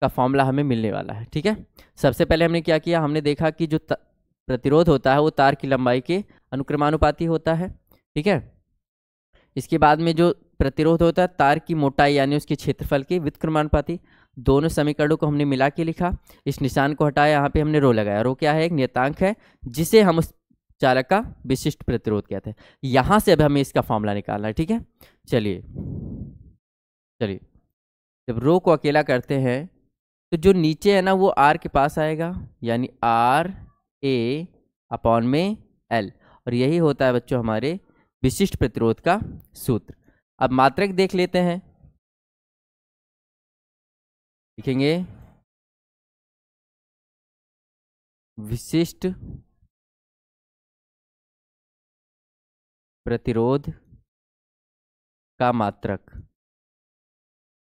का फॉर्मूला हमें मिलने वाला है। ठीक है, सबसे पहले हमने क्या किया, हमने देखा कि जो प्रतिरोध होता है वो तार की लंबाई के अनुक्रमानुपाती होता है। ठीक है, इसके बाद में जो प्रतिरोध होता है तार की मोटाई यानी उसके क्षेत्रफल के व्युत्क्रमानुपाती। दोनों समीकरणों को हमने मिला के लिखा, इस निशान को हटाया, यहाँ पे हमने रो लगाया। रो क्या है, एक नियतांक है जिसे हम उस चालक का विशिष्ट प्रतिरोध कहते हैं। यहां से अब हमें इसका फॉर्मूला निकालना है। ठीक है, चलिए चलिए, जब रो को अकेला करते हैं तो जो नीचे है ना वो आर के पास आएगा, यानी आर ए अपॉन में एल, और यही होता है बच्चों हमारे विशिष्ट प्रतिरोध का सूत्र। अब मात्रक देख लेते हैं, लिखेंगे विशिष्ट प्रतिरोध का मात्रक।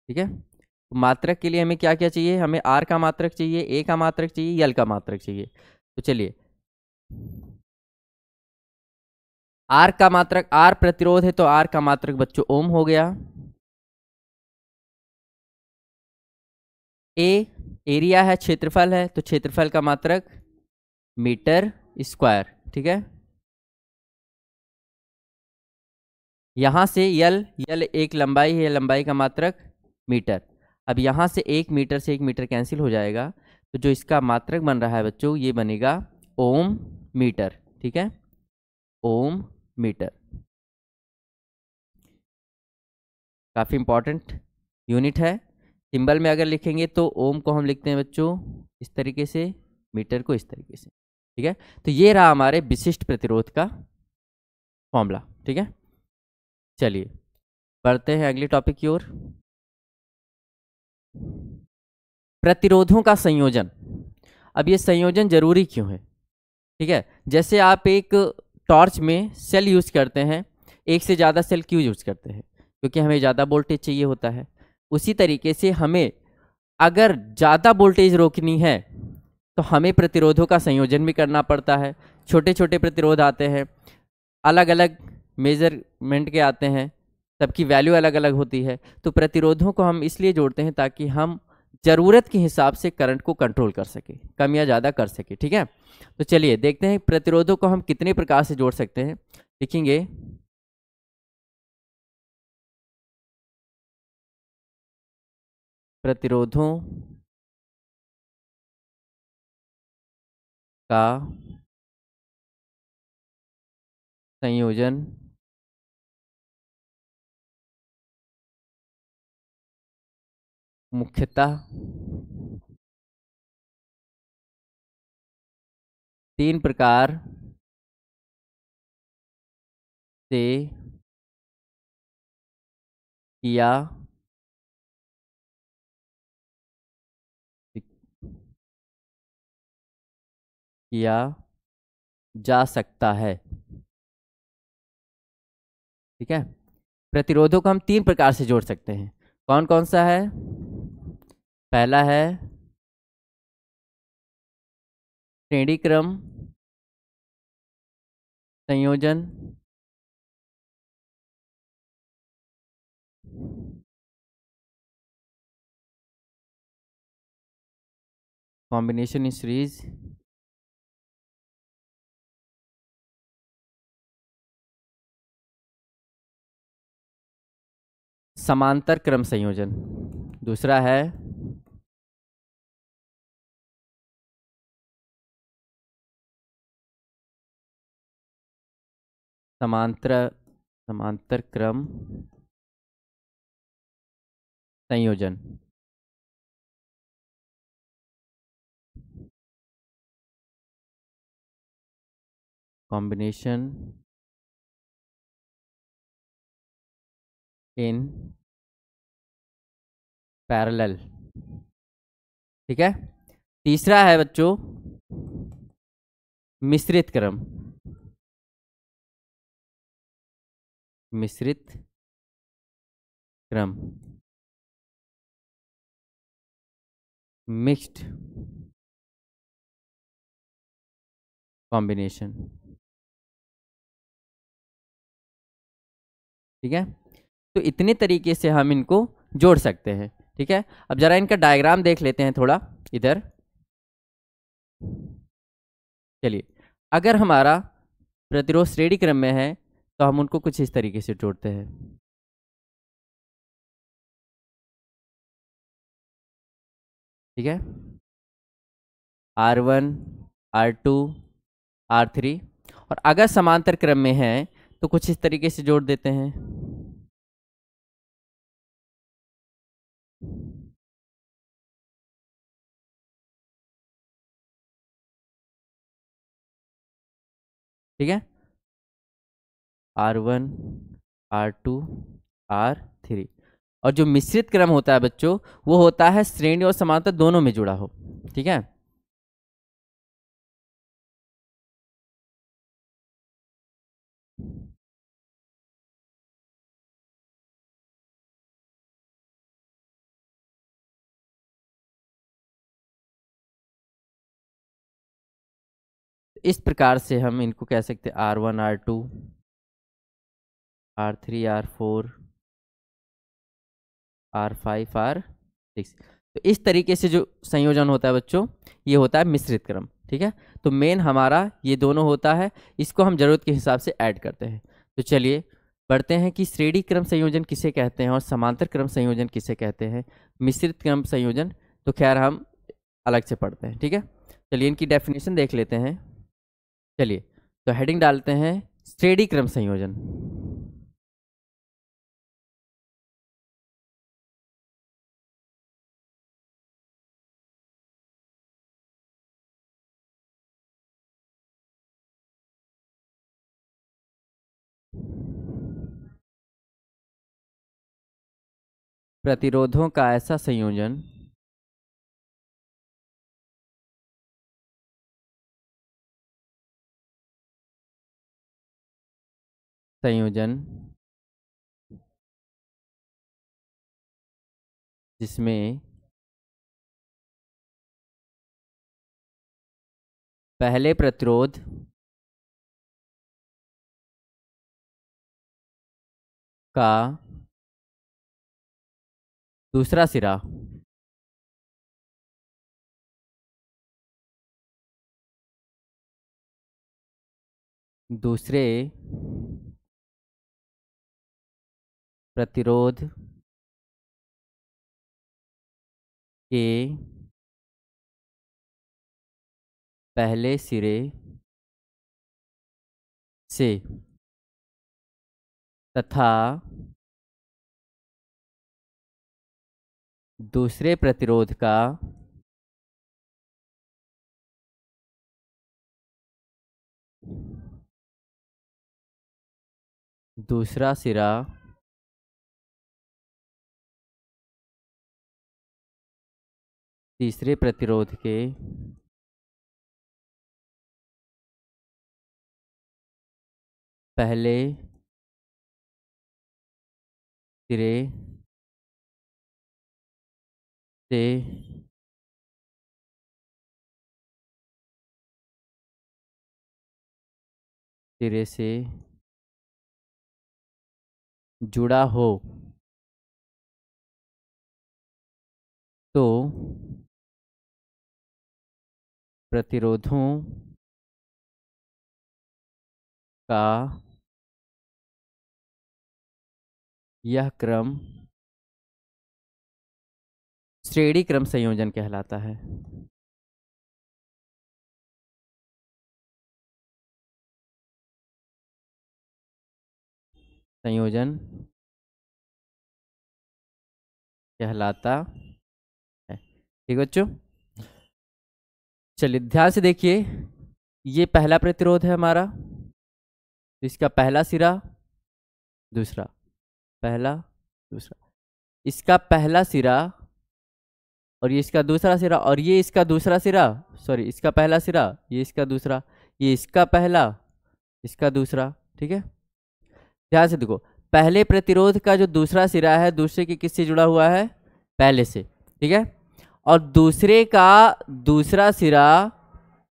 ठीक है, तो मात्रक के लिए हमें क्या क्या चाहिए, हमें आर का मात्रक चाहिए, ए का मात्रक चाहिए, यल का मात्रक चाहिए। तो चलिए, आर का मात्रक, आर प्रतिरोध है तो आर का मात्रक बच्चों ओम हो गया। ए एरिया है, क्षेत्रफल है, तो क्षेत्रफल का मात्रक मीटर स्क्वायर। ठीक है, यहां से यल, यल एक लंबाई है, लंबाई का मात्रक मीटर। अब यहां से 1 मीटर से 1 मीटर कैंसिल हो जाएगा, तो जो इसका मात्रक बन रहा है बच्चों ये बनेगा ओम मीटर। ठीक है, ओम मीटर, काफी इंपॉर्टेंट यूनिट है। सिंबल में अगर लिखेंगे तो ओम को हम लिखते हैं बच्चों इस तरीके से, मीटर को इस तरीके से। ठीक है, तो ये रहा हमारे विशिष्ट प्रतिरोध का फॉर्मूला। ठीक है, चलिए बढ़ते हैं अगले टॉपिक की ओर, प्रतिरोधों का संयोजन। अब ये संयोजन जरूरी क्यों है। ठीक है, जैसे आप एक टॉर्च में सेल यूज करते हैं, एक से ज़्यादा सेल क्यों यूज करते हैं, क्योंकि हमें ज़्यादा वोल्टेज चाहिए होता है। उसी तरीके से हमें अगर ज़्यादा वोल्टेज रोकनी है तो हमें प्रतिरोधों का संयोजन भी करना पड़ता है। छोटे छोटे प्रतिरोध आते हैं, अलग अलग मेजरमेंट के आते हैं, सबकी वैल्यू अलग अलग होती है। तो प्रतिरोधों को हम इसलिए जोड़ते हैं ताकि हम ज़रूरत के हिसाब से करंट को कंट्रोल कर सके, कम या ज़्यादा कर सके। ठीक है, तो चलिए देखते हैं प्रतिरोधों को हम कितने प्रकार से जोड़ सकते हैं। लिखेंगे प्रतिरोधों का संयोजन मुख्यतः 3 प्रकार से किया किया जा सकता है। ठीक है। प्रतिरोधों को हम तीन प्रकार से जोड़ सकते हैं। कौन कौन सा है? पहला है श्रेणी क्रम संयोजन। Combination in series. समांतर क्रम संयोजन। दूसरा है समांतर समांतर क्रम संयोजन। Combination in parallel. ठीक है। तीसरा है बच्चों मिश्रित क्रम। मिश्रित क्रम मिक्स्ड कॉम्बिनेशन। ठीक है। तो इतने तरीके से हम इनको जोड़ सकते हैं। ठीक है। अब जरा इनका डायग्राम देख लेते हैं थोड़ा इधर। चलिए, अगर हमारा प्रतिरोध श्रेणी क्रम में है तो हम उनको कुछ इस तरीके से जोड़ते हैं। ठीक है। R1 R2 R3। और अगर समांतर क्रम में है तो कुछ इस तरीके से जोड़ देते हैं। ठीक है। R1 R2 R3। और जो मिश्रित क्रम होता है बच्चों, वो होता है श्रेणी और समांतर दोनों में जुड़ा हो। ठीक है। इस प्रकार से हम इनको कह सकते हैं R1 R2 R3 R4 R5 R6। तो इस तरीके से जो संयोजन होता है बच्चों, ये होता है मिश्रित क्रम। ठीक है। तो मेन हमारा ये दोनों होता है, इसको हम जरूरत के हिसाब से ऐड करते हैं। तो चलिए बढ़ते हैं कि श्रेणी क्रम संयोजन किसे कहते हैं और समांतर क्रम संयोजन किसे कहते हैं, मिश्रित क्रम संयोजन तो खैर हम अलग से पढ़ते हैं। ठीक है। चलिए इनकी डेफिनेशन देख लेते हैं। चलिए, तो हेडिंग डालते हैं श्रेणी क्रम संयोजन। प्रतिरोधों का ऐसा संयोजन संयोजन जिसमें पहले प्रतिरोध का दूसरा सिरा दूसरे प्रतिरोध के पहले सिरे से तथा दूसरे प्रतिरोध का दूसरा सिरा तीसरे प्रतिरोध के पहले सिरे से जुड़ा हो तो प्रतिरोधों का यह क्रम श्रेणी क्रम संयोजन कहलाता है। संयोजन कहलाता है। ठीक बच्चों, चलिए ध्यान से देखिए, ये पहला प्रतिरोध है हमारा, इसका पहला सिरा, दूसरा, पहला, दूसरा, इसका पहला सिरा और ये इसका दूसरा सिरा, और ये इसका दूसरा सिरा, सॉरी इसका पहला सिरा, ये इसका दूसरा, ये इसका पहला, इसका दूसरा। ठीक है, ध्यान से देखो, पहले प्रतिरोध का जो दूसरा सिरा है दूसरे के किससे जुड़ा हुआ है, पहले से। ठीक है, और दूसरे का दूसरा सिरा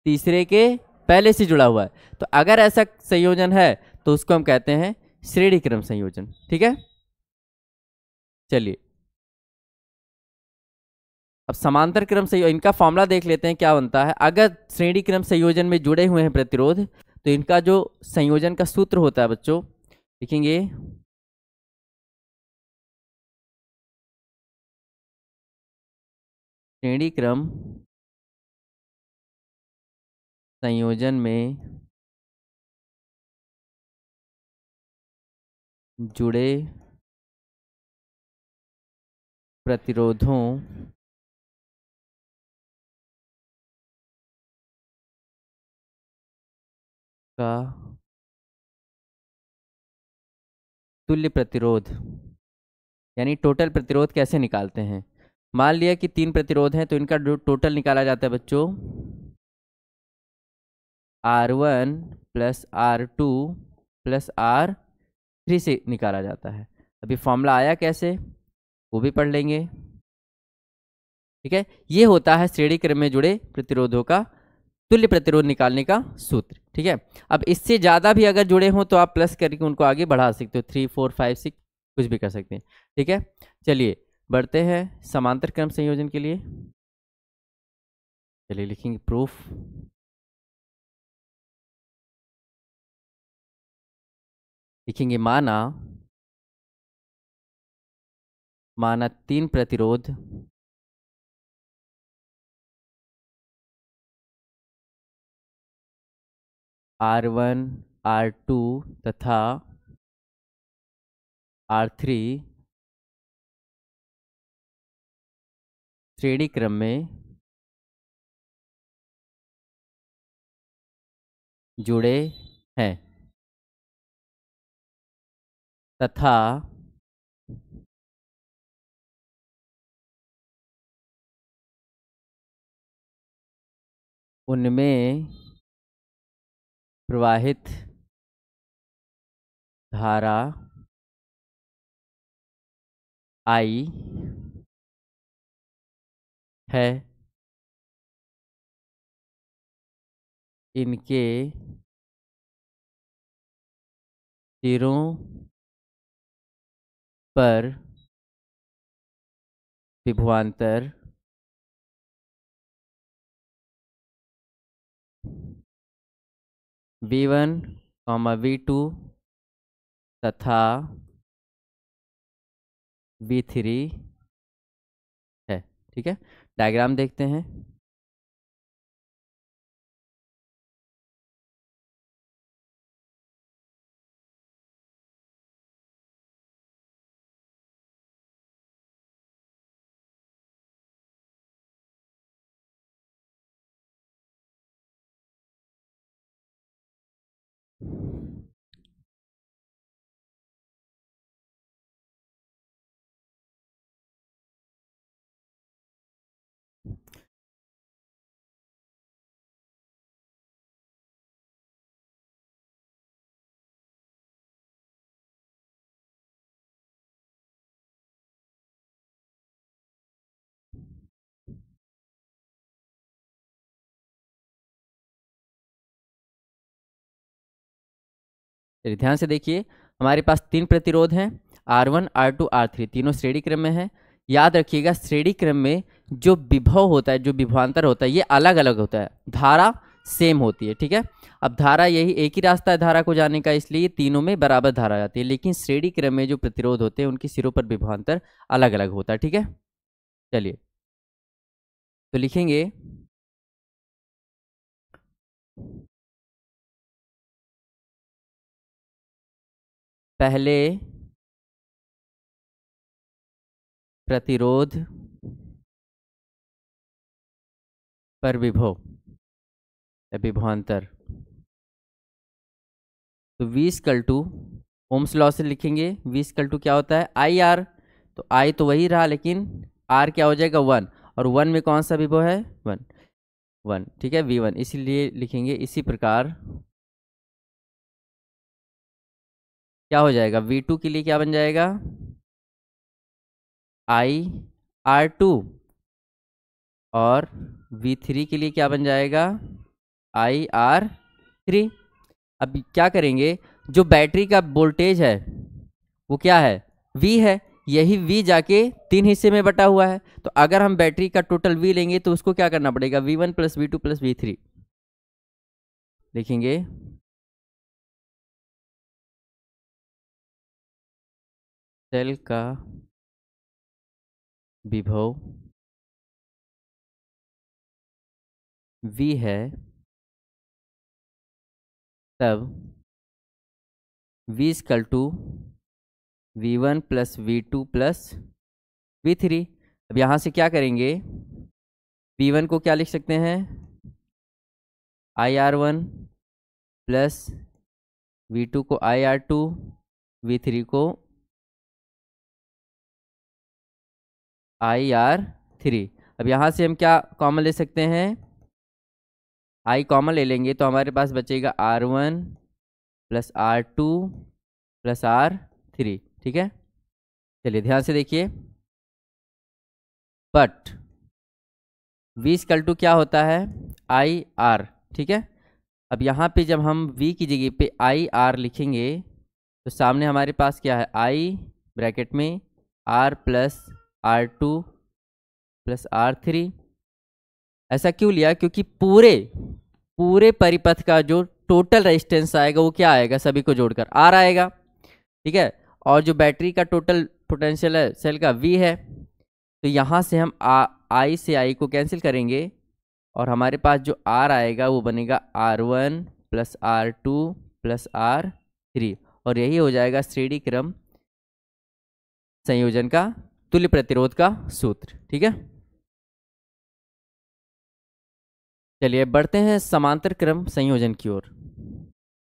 तीसरे के पहले से जुड़ा हुआ है। तो अगर ऐसा संयोजन है तो उसको हम कहते हैं श्रेणी क्रम संयोजन। ठीक है, चलिए अब समांतर क्रम संयोजन, इनका फॉर्मूला देख लेते हैं क्या बनता है। अगर श्रेणी क्रम संयोजन में जुड़े हुए हैं प्रतिरोध तो इनका जो संयोजन का सूत्र होता है बच्चों, लिखेंगे श्रेणी क्रम संयोजन में जुड़े प्रतिरोधों का तुल्य प्रतिरोध, यानी टोटल प्रतिरोध कैसे निकालते हैं। मान लिया कि 3 प्रतिरोध हैं तो इनका टोटल निकाला जाता है बच्चों, R1 plus R2 plus R3 से निकाला जाता है। अभी फॉर्मूला आया कैसे वो भी पढ़ लेंगे। ठीक है, ये होता है श्रेणी क्रम में जुड़े प्रतिरोधों का तुल्य प्रतिरोध निकालने का सूत्र। ठीक है, अब इससे ज़्यादा भी अगर जुड़े हों तो आप प्लस करके उनको आगे बढ़ा सकते हो, 3 4 5 6 कुछ भी कर सकते हैं। ठीक है, चलिए बढ़ते हैं समांतर क्रम संयोजन के लिए। चलिए लिखेंगे प्रूफ। लिखेंगे माना 3 प्रतिरोध R1 R2 तथा R3 श्रेणी क्रम में जुड़े हैं तथा उनमें प्रवाहित धारा I है। इनके सिरों पर विभवांतर V1, V2 तथा V3 है। ठीक है, डायग्राम देखते हैं। चलिए ध्यान से देखिए, हमारे पास 3 प्रतिरोध हैं, R1 R2 R3, तीनों श्रेणी क्रम में हैं। याद रखिएगा श्रेणी क्रम में जो विभव होता है, जो विभवांतर होता है, ये अलग अलग होता है, धारा सेम होती है। ठीक है, अब धारा यही एक ही रास्ता है धारा को जाने का, इसलिए तीनों में बराबर धारा आती है, लेकिन श्रेणी क्रम में जो प्रतिरोध होते हैं उनके सिरों पर विभवांतर अलग अलग होता है। ठीक है, चलिए तो लिखेंगे पहले प्रतिरोध पर विभव या विभवांतर, तो V equal to Ohm's law से लिखेंगे, V इक्वल टू क्या होता है आई आर, तो I तो वही रहा लेकिन R क्या हो जाएगा 1, और 1 में कौन सा विभव है 1 1, ठीक है V1, इसीलिए लिखेंगे इसी प्रकार क्या हो जाएगा V2 के लिए क्या बन जाएगा IR2, और V3 के लिए क्या बन जाएगा IR3। अब क्या करेंगे, जो बैटरी का वोल्टेज है वो क्या है V है, यही V जाके 3 हिस्से में बटा हुआ है, तो अगर हम बैटरी का टोटल V लेंगे तो उसको क्या करना पड़ेगा V1 plus V2 plus V3 लिखेंगे। सेल का विभव V है, तब V equal to V1 plus V2 plus V3। अब यहाँ से क्या करेंगे, V1 को क्या लिख सकते हैं IR1 प्लस V2 को IR2, V3 को IR3। अब यहाँ से हम क्या कॉमन ले सकते हैं, I कॉमन ले लेंगे तो हमारे पास बचेगा R1 plus R2 plus R3। ठीक है, चलिए ध्यान से देखिए, बट V इक्वल टू क्या होता है IR। ठीक है, अब यहाँ पे जब हम V की जगह पे IR लिखेंगे तो सामने हमारे पास क्या है I ब्रैकेट में R plus R2 plus R3। ऐसा क्यों लिया, क्योंकि पूरे परिपथ का जो टोटल रेजिस्टेंस आएगा वो क्या आएगा, सभी को जोड़कर R आएगा। ठीक है, और जो बैटरी का टोटल पोटेंशियल है सेल का V है, तो यहाँ से हम I से I को कैंसिल करेंगे और हमारे पास जो R आएगा वो बनेगा R1 plus R2 plus R3, और यही हो जाएगा श्रेणी क्रम संयोजन का तुल्य प्रतिरोध का सूत्र। ठीक है, चलिए बढ़ते हैं समांतर क्रम संयोजन की ओर।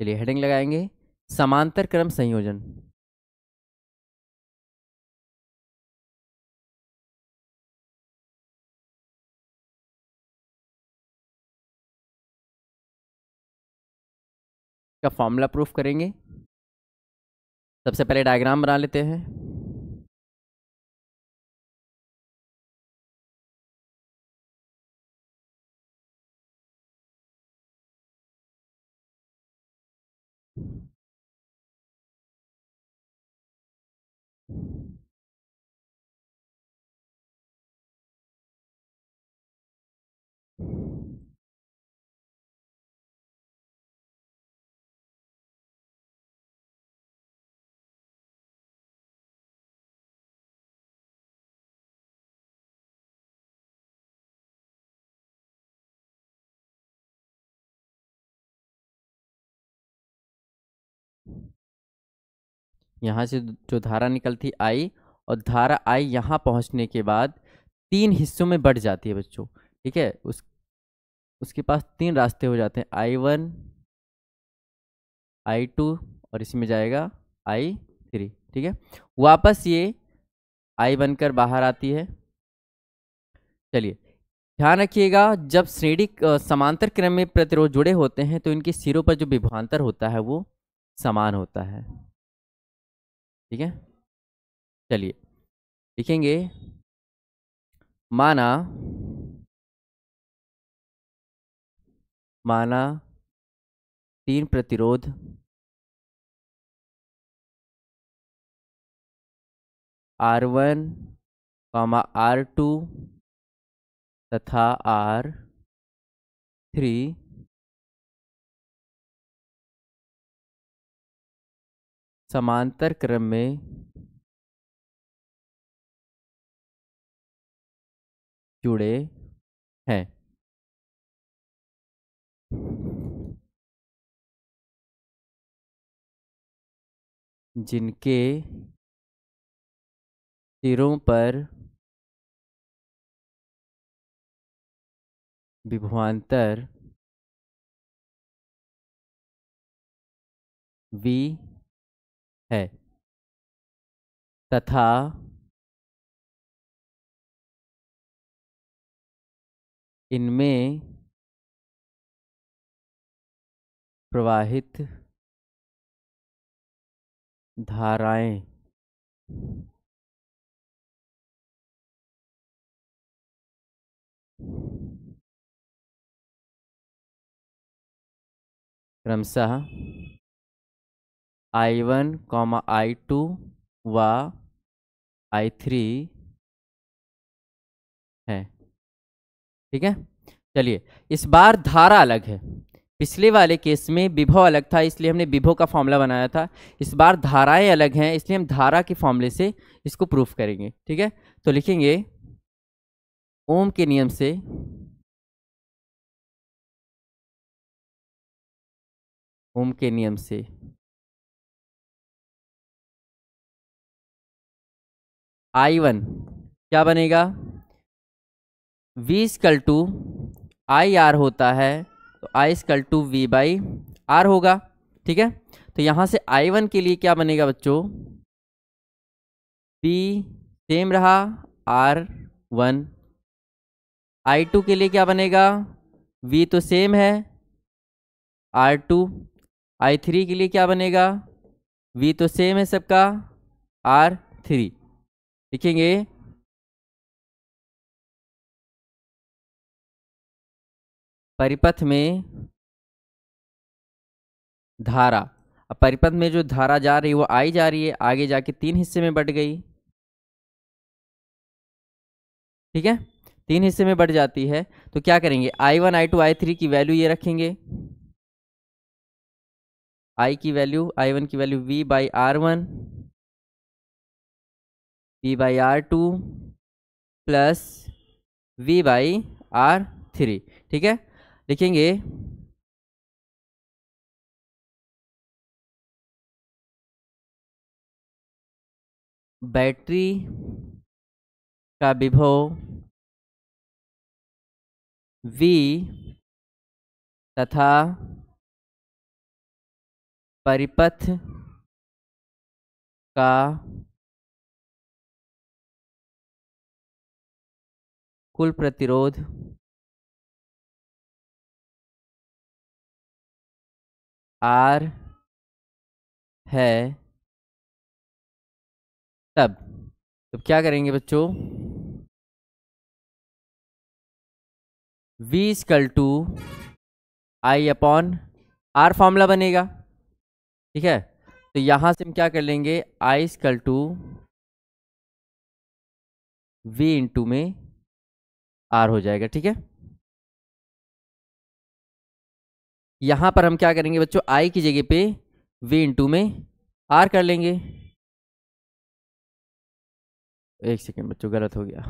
चलिए हेडिंग लगाएंगे समांतर क्रम संयोजन। का फॉर्मूला प्रूफ करेंगे। सबसे पहले डायग्राम बना लेते हैं। यहाँ से जो धारा निकलती आई, और धारा आई यहाँ पहुँचने के बाद 3 हिस्सों में बढ़ जाती है बच्चों। ठीक है, उसके पास 3 रास्ते हो जाते हैं I1 I2 और इसमें जाएगा I3। ठीक है, वापस ये I बनकर बाहर आती है। चलिए ध्यान रखिएगा, जब श्रेणी समांतर क्रम में प्रतिरोध जुड़े होते हैं तो इनके सिरों पर जो विभवांतर होता है वो समान होता है। ठीक है, चलिए लिखेंगे माना 3 प्रतिरोध R1, R2 तथा R3 समांतर क्रम में जुड़े हैं। जिनके सिरों पर विभवांतर V है तथा इनमें प्रवाहित धाराएं क्रमशः I1, I2 व I3 है। ठीक है, चलिए इस बार धारा अलग है। पिछले वाले केस में विभव अलग था, इसलिए हमने विभव का फॉर्मूला बनाया था। इस बार धाराएं अलग हैं, इसलिए हम धारा के फॉर्मूले से इसको प्रूफ करेंगे। ठीक है, तो लिखेंगे ओम के नियम से I1 क्या बनेगा, V equal to I R होता है तो I equal to V by R होगा। ठीक है, तो यहां से I1 के लिए क्या बनेगा बच्चों, V सेम रहा R1। I2 के लिए क्या बनेगा, V तो सेम है R2। I3 के लिए क्या बनेगा, V तो सेम है सबका R3। लिखेंगे परिपथ में धारा। अब परिपथ में जो धारा जा रही है वो आई जा रही है, आगे जाके 3 हिस्से में बट गई। ठीक है, 3 हिस्से में बढ़ जाती है तो क्या करेंगे, I1, I2, I3 की वैल्यू ये रखेंगे। I की वैल्यू, I1 की value V by R1, V by R2 plus V by R3। ठीक है, लिखेंगे बैटरी का विभव V तथा परिपथ का कुल प्रतिरोध R है। तब क्या करेंगे बच्चों, V equal to I upon R formula बनेगा। ठीक है, तो यहां से हम क्या कर लेंगे, I equal to V into में R हो जाएगा। ठीक है, यहां पर हम क्या करेंगे बच्चों, I की जगह पे V इंटू में R कर लेंगे। एक सेकेंड बच्चों, गलत हो गया,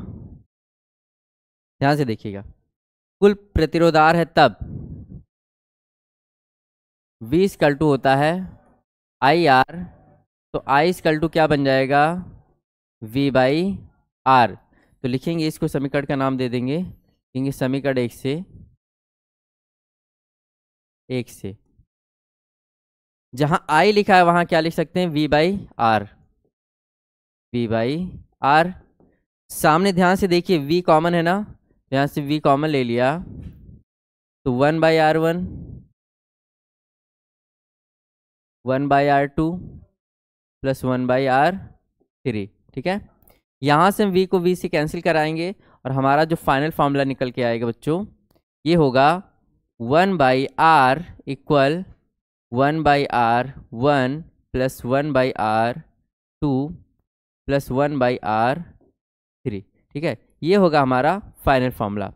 ध्यान से देखिएगा। कुल प्रतिरोध R है तब V इक्वल टू होता है आई आर, तो I इक्वल टू क्या बन जाएगा, V बाई आर। तो लिखेंगे इसको, समीकरण का नाम दे देंगे, लिखेंगे समीकरण 1 से जहां I लिखा है वहां क्या लिख सकते हैं, V by R, V by R. सामने ध्यान से देखिए V कॉमन है ना, यहाँ से V कॉमन ले लिया तो 1 by R1, 1 by R2 plus 1 by R3। ठीक है, यहाँ से हम V को V से कैंसिल कराएंगे और हमारा जो फाइनल फॉर्मूला निकल के आएगा बच्चों, ये होगा 1 by R equal 1 by R1 plus 1 by R2 plus 1/R3, ठीक है। ये होगा हमारा फाइनल फॉर्मूला।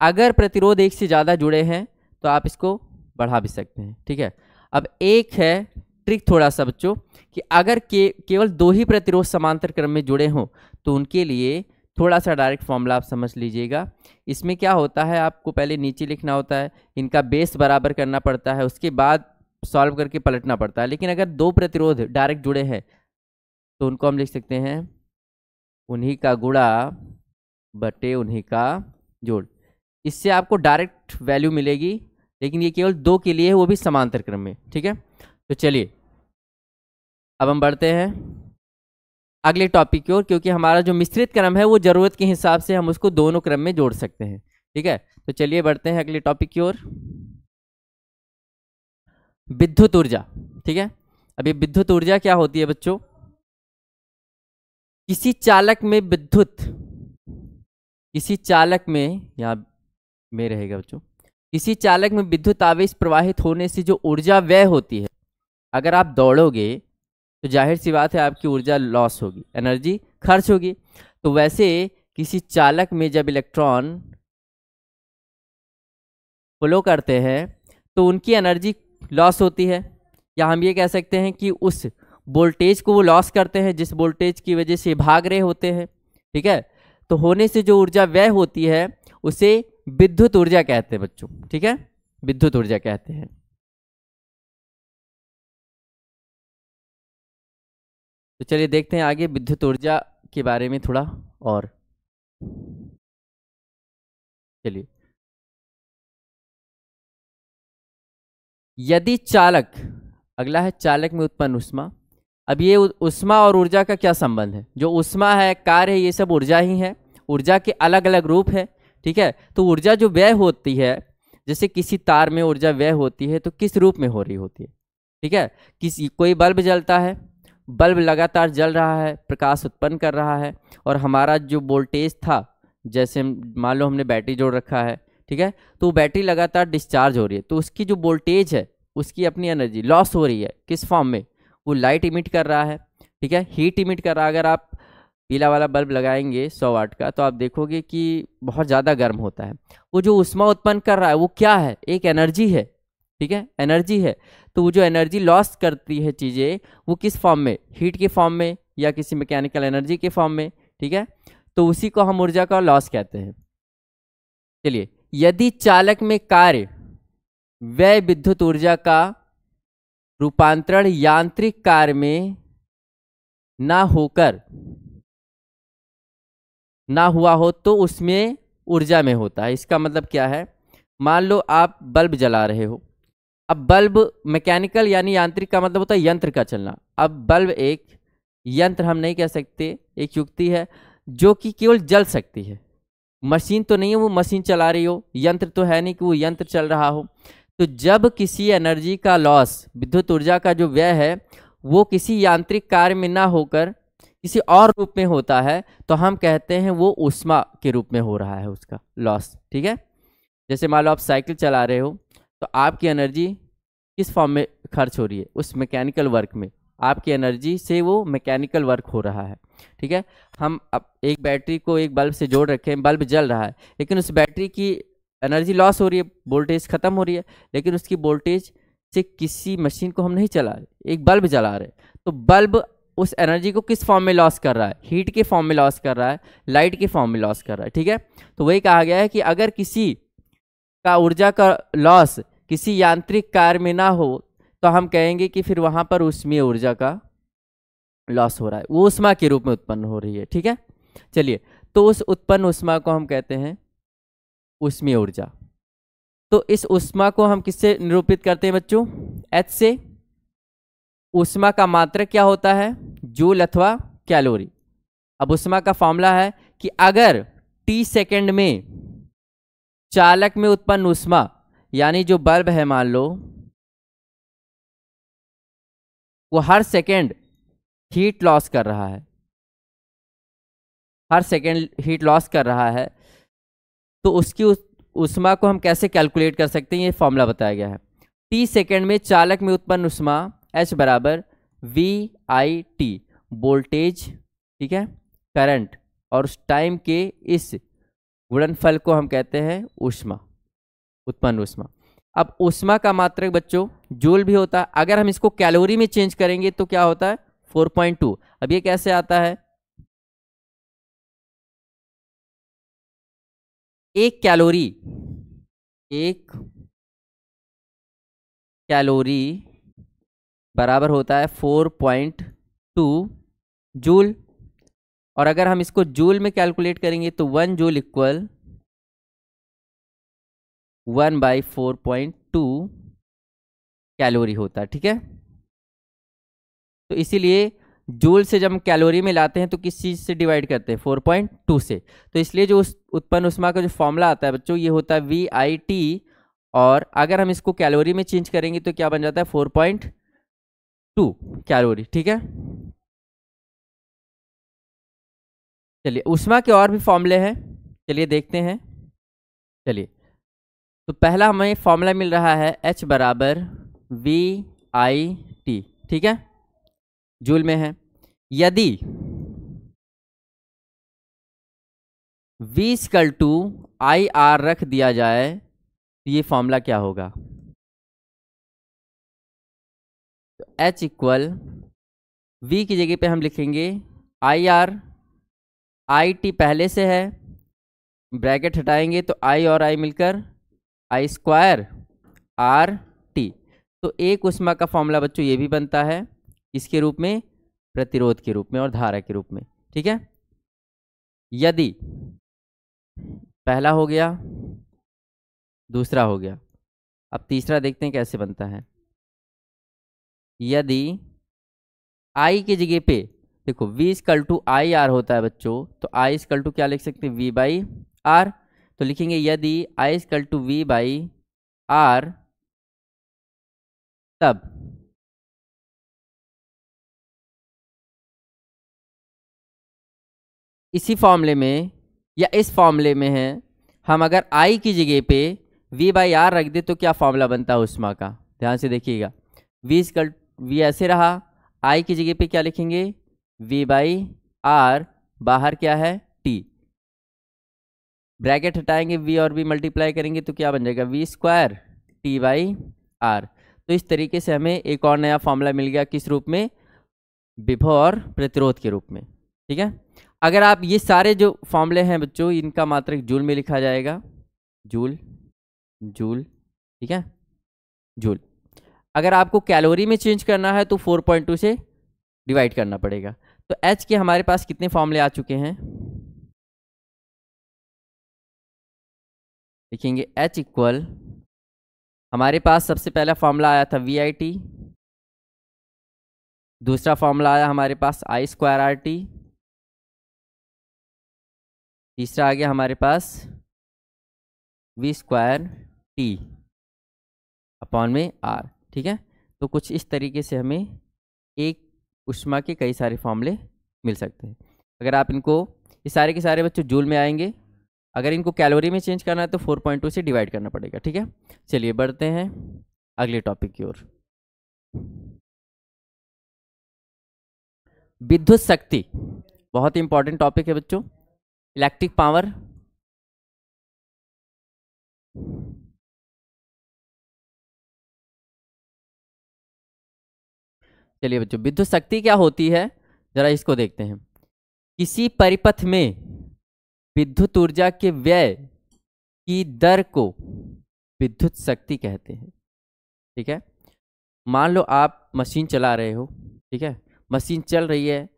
अगर प्रतिरोध एक से ज़्यादा जुड़े हैं तो आप इसको बढ़ा भी सकते हैं, ठीक है। अब एक है ट्रिक थोड़ा सा बच्चों, कि अगर केवल 2 ही प्रतिरोध समांतर क्रम में जुड़े हों तो उनके लिए थोड़ा सा डायरेक्ट फॉर्मूला आप समझ लीजिएगा। इसमें क्या होता है, आपको पहले नीचे लिखना होता है, इनका बेस बराबर करना पड़ता है, उसके बाद सॉल्व करके पलटना पड़ता है। लेकिन अगर 2 प्रतिरोध डायरेक्ट जुड़े हैं तो उनको हम लिख सकते हैं उन्हीं का गुणा बटे उन्हीं का जोड़। इससे आपको डायरेक्ट वैल्यू मिलेगी, लेकिन ये केवल 2 के लिए है, वो भी समांतर क्रम में, ठीक है। तो चलिए अब हम बढ़ते हैं अगले टॉपिक की ओर, क्योंकि हमारा जो मिश्रित क्रम है वो जरूरत के हिसाब से हम उसको दोनों क्रम में जोड़ सकते हैं, ठीक है। तो चलिए बढ़ते हैं अगले टॉपिक की ओर, विद्युत ऊर्जा, ठीक है। अभी विद्युत ऊर्जा क्या होती है बच्चों, किसी चालक में विद्युत, किसी चालक में, यहाँ में रहेगा बच्चों, किसी चालक में विद्युत आवेश प्रवाहित होने से जो ऊर्जा व्यय होती है, अगर आप दौड़ोगे तो जाहिर सी बात है आपकी ऊर्जा लॉस होगी, एनर्जी खर्च होगी। तो वैसे किसी चालक में जब इलेक्ट्रॉन फ्लो करते हैं तो उनकी एनर्जी लॉस होती है, या हम ये कह सकते हैं कि उस वोल्टेज को वो लॉस करते हैं जिस वोल्टेज की वजह से भाग रहे होते हैं, ठीक है। तो होने से जो ऊर्जा व्यय होती है उसे विद्युत ऊर्जा कहते हैं बच्चों, ठीक है, विद्युत ऊर्जा कहते हैं। तो चलिए देखते हैं आगे विद्युत ऊर्जा के बारे में थोड़ा और। चलिए, यदि चालक, अगला है चालक में उत्पन्न ऊष्मा। अब ये ऊष्मा और ऊर्जा का क्या संबंध है, जो ऊष्मा है, कार्य है, ये सब ऊर्जा ही है, ऊर्जा के अलग अलग रूप है, ठीक है। तो ऊर्जा जो व्यय होती है, जैसे किसी तार में ऊर्जा व्यय होती है तो किस रूप में हो रही होती है, ठीक है। कोई बल्ब जलता है, बल्ब लगातार जल रहा है, प्रकाश उत्पन्न कर रहा है, और हमारा जो वोल्टेज था, जैसे मान लो हमने बैटरी जोड़ रखा है, ठीक है, तो बैटरी लगातार डिस्चार्ज हो रही है, तो उसकी जो वोल्टेज है उसकी अपनी एनर्जी लॉस हो रही है, किस फॉर्म में, वो लाइट इमिट कर रहा है, ठीक है, हीट इमिट कर रहा है। अगर आप पीला वाला बल्ब लगाएंगे 100 वाट का तो आप देखोगे कि बहुत ज़्यादा गर्म होता है। वो जो ऊष्मा उत्पन्न कर रहा है वो क्या है, एक एनर्जी है, ठीक है, एनर्जी है। तो वो जो एनर्जी लॉस करती है चीज़ें, वो किस फॉर्म में, हीट के फॉर्म में या किसी मैकेनिकल एनर्जी के फॉर्म में, ठीक है। तो उसी को हम ऊर्जा का लॉस कहते हैं। चलिए, यदि चालक में कार्य व्यय विद्युत ऊर्जा का रूपांतरण यांत्रिक कार्य में ना हुआ हो तो उसमें ऊर्जा में होता है। इसका मतलब क्या है, मान लो आप बल्ब जला रहे हो, अब बल्ब मैकेनिकल यानी यांत्रिक का मतलब होता है यंत्र का चलना। अब बल्ब एक यंत्र हम नहीं कह सकते, एक युक्ति है जो कि केवल जल सकती है, मशीन तो नहीं है वो मशीन चला रही हो, यंत्र तो है नहीं कि वो यंत्र चल रहा हो। तो जब किसी एनर्जी का लॉस, विद्युत ऊर्जा का जो व्यय है, वो किसी यांत्रिक कार्य में ना होकर किसी और रूप में होता है तो हम कहते हैं वो ऊष्मा के रूप में हो रहा है उसका लॉस, ठीक है। जैसे मान लो आप साइकिल चला रहे हो तो आपकी एनर्जी किस फॉर्म में खर्च हो रही है, उस मैकेनिकल वर्क में, आपकी एनर्जी से वो मैकेनिकल वर्क हो रहा है, ठीक है। हम अब एक बैटरी को एक बल्ब से जोड़ रखे हैं, बल्ब जल रहा है, लेकिन उस बैटरी की एनर्जी लॉस हो रही है, वोल्टेज खत्म हो रही है, लेकिन उसकी वोल्टेज से किसी मशीन को हम नहीं चला रहे, एक बल्ब जला रहे। तो बल्ब उस एनर्जी को किस फॉर्म में लॉस कर रहा है, हीट के फॉर्म में लॉस कर रहा है, लाइट के फॉर्म में लॉस कर रहा है, ठीक है। तो वही कहा गया है कि अगर किसी का ऊर्जा का लॉस किसी यांत्रिक कार्य में ना हो तो हम कहेंगे कि फिर वहां पर ऊष्मीय ऊर्जा का लॉस हो रहा है, वो ऊष्मा के रूप में उत्पन्न हो रही है, ठीक है। चलिए, तो उस उत्पन्न ऊष्मा को हम कहते हैं ऊष्मीय ऊर्जा। तो इस ऊष्मा को हम किससे निरूपित करते हैं बच्चों, H से। ऊष्मा का मात्रक क्या होता है, जूल अथवा कैलोरी। अब ऊष्मा का फॉर्मूला है कि अगर T सेकेंड में चालक में उत्पन्न ऊष्मा, यानी जो बल्ब है मान लो वो हर सेकेंड हीट लॉस कर रहा है, हर सेकेंड हीट लॉस कर रहा है, तो उसकी ऊष्मा को हम कैसे कैलकुलेट कर सकते हैं, ये फॉर्मूला बताया गया है। T सेकेंड में चालक में उत्पन्न ऊष्मा H बराबर VIT, वोल्टेज ठीक है, करंट, और उस टाइम के इस गुणनफल को हम कहते हैं ऊष्मा, उत्पन्न ऊष्मा। अब ऊष्मा का मात्रक बच्चों जूल भी होता है। अगर हम इसको कैलोरी में चेंज करेंगे तो क्या होता है 4.2। अब ये कैसे आता है, एक कैलोरी बराबर होता है 4.2 जूल। और अगर हम इसको जूल में कैलकुलेट करेंगे तो 1 जूल इक्वल 1/4.2 कैलोरी होता है, ठीक है। तो इसीलिए जूल से जब हम कैलोरी में लाते हैं तो किस चीज से डिवाइड करते हैं 4.2 से। तो इसलिए जो उत्पन्न ऊष्मा का जो फॉर्मूला आता है बच्चों ये होता है VIT, और अगर हम इसको कैलोरी में चेंज करेंगे तो क्या बन जाता है 4.2 कैलोरी, ठीक है। चलिए ऊष्मा के और भी फॉर्मूले हैं, चलिए देखते हैं। चलिए तो पहला हमें फॉर्मूला मिल रहा है H बराबर VIT, ठीक है, जूल में है। यदि V इक्वल टू IR रख दिया जाए तो ये फॉर्मूला क्या होगा, तो H इक्वल V की जगह पे हम लिखेंगे IR, IT पहले से है, ब्रैकेट हटाएंगे तो I और I मिलकर I स्क्वायर RT। तो एक ऊष्मा का फॉर्मूला बच्चों ये भी बनता है इसके रूप में, प्रतिरोध के रूप में और धारा के रूप में, ठीक है। यदि पहला हो गया, दूसरा हो गया, अब तीसरा देखते हैं कैसे बनता है। यदि I की जगह पे देखो V इक्वल टू IR होता है बच्चों, तो I इक्वल टू क्या लिख सकते हैं V/R। तो लिखेंगे यदि I इक्वल टू V/R तब इसी फॉर्मूले में या इस फॉर्मूले में है, हम अगर I की जगह पे V/R रख दे तो क्या फॉर्मूला बनता है ऊष्मा का, ध्यान से देखिएगा। V ऐसे रहा, I की जगह पे क्या लिखेंगे V/R, बाहर क्या है T, ब्रैकेट हटाएंगे V और V मल्टीप्लाई करेंगे तो क्या बन जाएगा V स्क्वायर T/R। तो इस तरीके से हमें एक और नया फॉर्मूला मिल गया, किस रूप में, विभव और प्रतिरोध के रूप में, ठीक है। अगर आप ये सारे जो फॉर्मूले हैं बच्चों इनका मात्रक जूल में लिखा जाएगा, जूल, ठीक है, जूल। अगर आपको कैलोरी में चेंज करना है तो 4.2 से डिवाइड करना पड़ेगा। तो H के हमारे पास कितने फॉर्मूले आ चुके हैं, लिखेंगे H इक्वल, हमारे पास सबसे पहला फॉर्मूला आया था VIT, दूसरा फॉर्मूला आया हमारे पास I स्क्वायर RT, तीसरा आ गया हमारे पास V स्क्वायर T अपॉन में R, ठीक है। तो कुछ इस तरीके से हमें एक ऊष्मा के कई सारे फॉर्मूले मिल सकते हैं। अगर आप इनको, ये सारे के सारे बच्चों जूल में आएंगे, अगर इनको कैलोरी में चेंज करना है तो 4.2 से डिवाइड करना पड़ेगा, ठीक है। चलिए बढ़ते हैं अगले टॉपिक की ओर। विद्युत शक्ति बहुत ही इंपॉर्टेंट टॉपिक है बच्चों, इलेक्ट्रिक पावर। चलिए बच्चों विद्युत शक्ति क्या होती है जरा इसको देखते हैं। किसी परिपथ में विद्युत ऊर्जा के व्यय की दर को विद्युत शक्ति कहते हैं, ठीक है। मान लो आप मशीन चला रहे हो, ठीक है, मशीन चल रही है,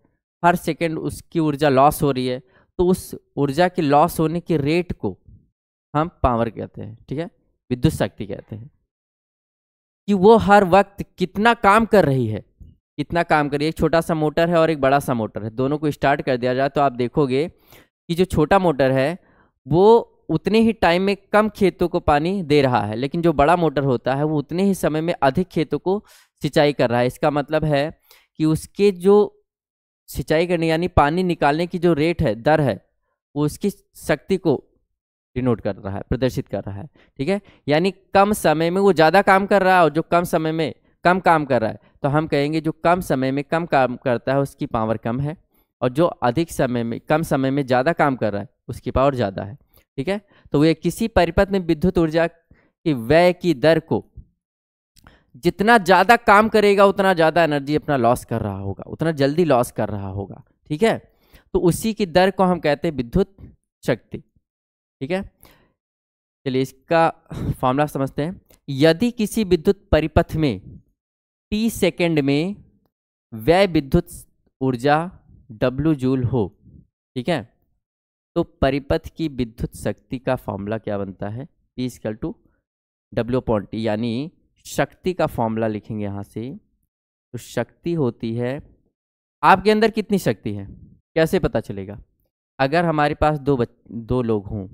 हर सेकंड उसकी ऊर्जा लॉस हो रही है, तो उस ऊर्जा के लॉस होने के रेट को हम पावर कहते हैं, ठीक है, विद्युत शक्ति कहते हैं। कि वो हर वक्त कितना काम कर रही है, कितना काम कर रही है। एक छोटा सा मोटर है और एक बड़ा सा मोटर है, दोनों को स्टार्ट कर दिया जाए तो आप देखोगे कि जो छोटा मोटर है वो उतने ही टाइम में कम खेतों को पानी दे रहा है, लेकिन जो बड़ा मोटर होता है वो उतने ही समय में अधिक खेतों को सिंचाई कर रहा है। इसका मतलब है कि उसके जो सिंचाई करने यानी पानी निकालने की जो रेट है, दर है, वो उसकी शक्ति को डिनोट कर रहा है, प्रदर्शित कर रहा है, ठीक है। यानी कम समय में वो ज़्यादा काम कर रहा है और जो कम समय में कम काम कर रहा है, तो हम कहेंगे जो कम समय में कम काम करता है उसकी पावर कम है, और जो अधिक समय में कम समय में ज़्यादा काम कर रहा है उसकी पावर ज़्यादा है। ठीक है, तो वे किसी परिपथ में विद्युत ऊर्जा की व्यय की दर को जितना ज़्यादा काम करेगा उतना ज़्यादा एनर्जी अपना लॉस कर रहा होगा, उतना जल्दी लॉस कर रहा होगा। ठीक है, तो उसी की दर को हम कहते हैं विद्युत शक्ति। ठीक है, चलिए इसका फॉर्मूला समझते हैं। यदि किसी विद्युत परिपथ में t सेकेंड में व्यय विद्युत ऊर्जा W जूल हो, ठीक है, तो परिपथ की विद्युत शक्ति का फॉर्मूला क्या बनता है? P इक्वल टू W/T, यानी शक्ति का फॉर्मूला लिखेंगे यहां से। तो शक्ति होती है, आपके अंदर कितनी शक्ति है कैसे पता चलेगा? अगर हमारे पास दो लोग हों,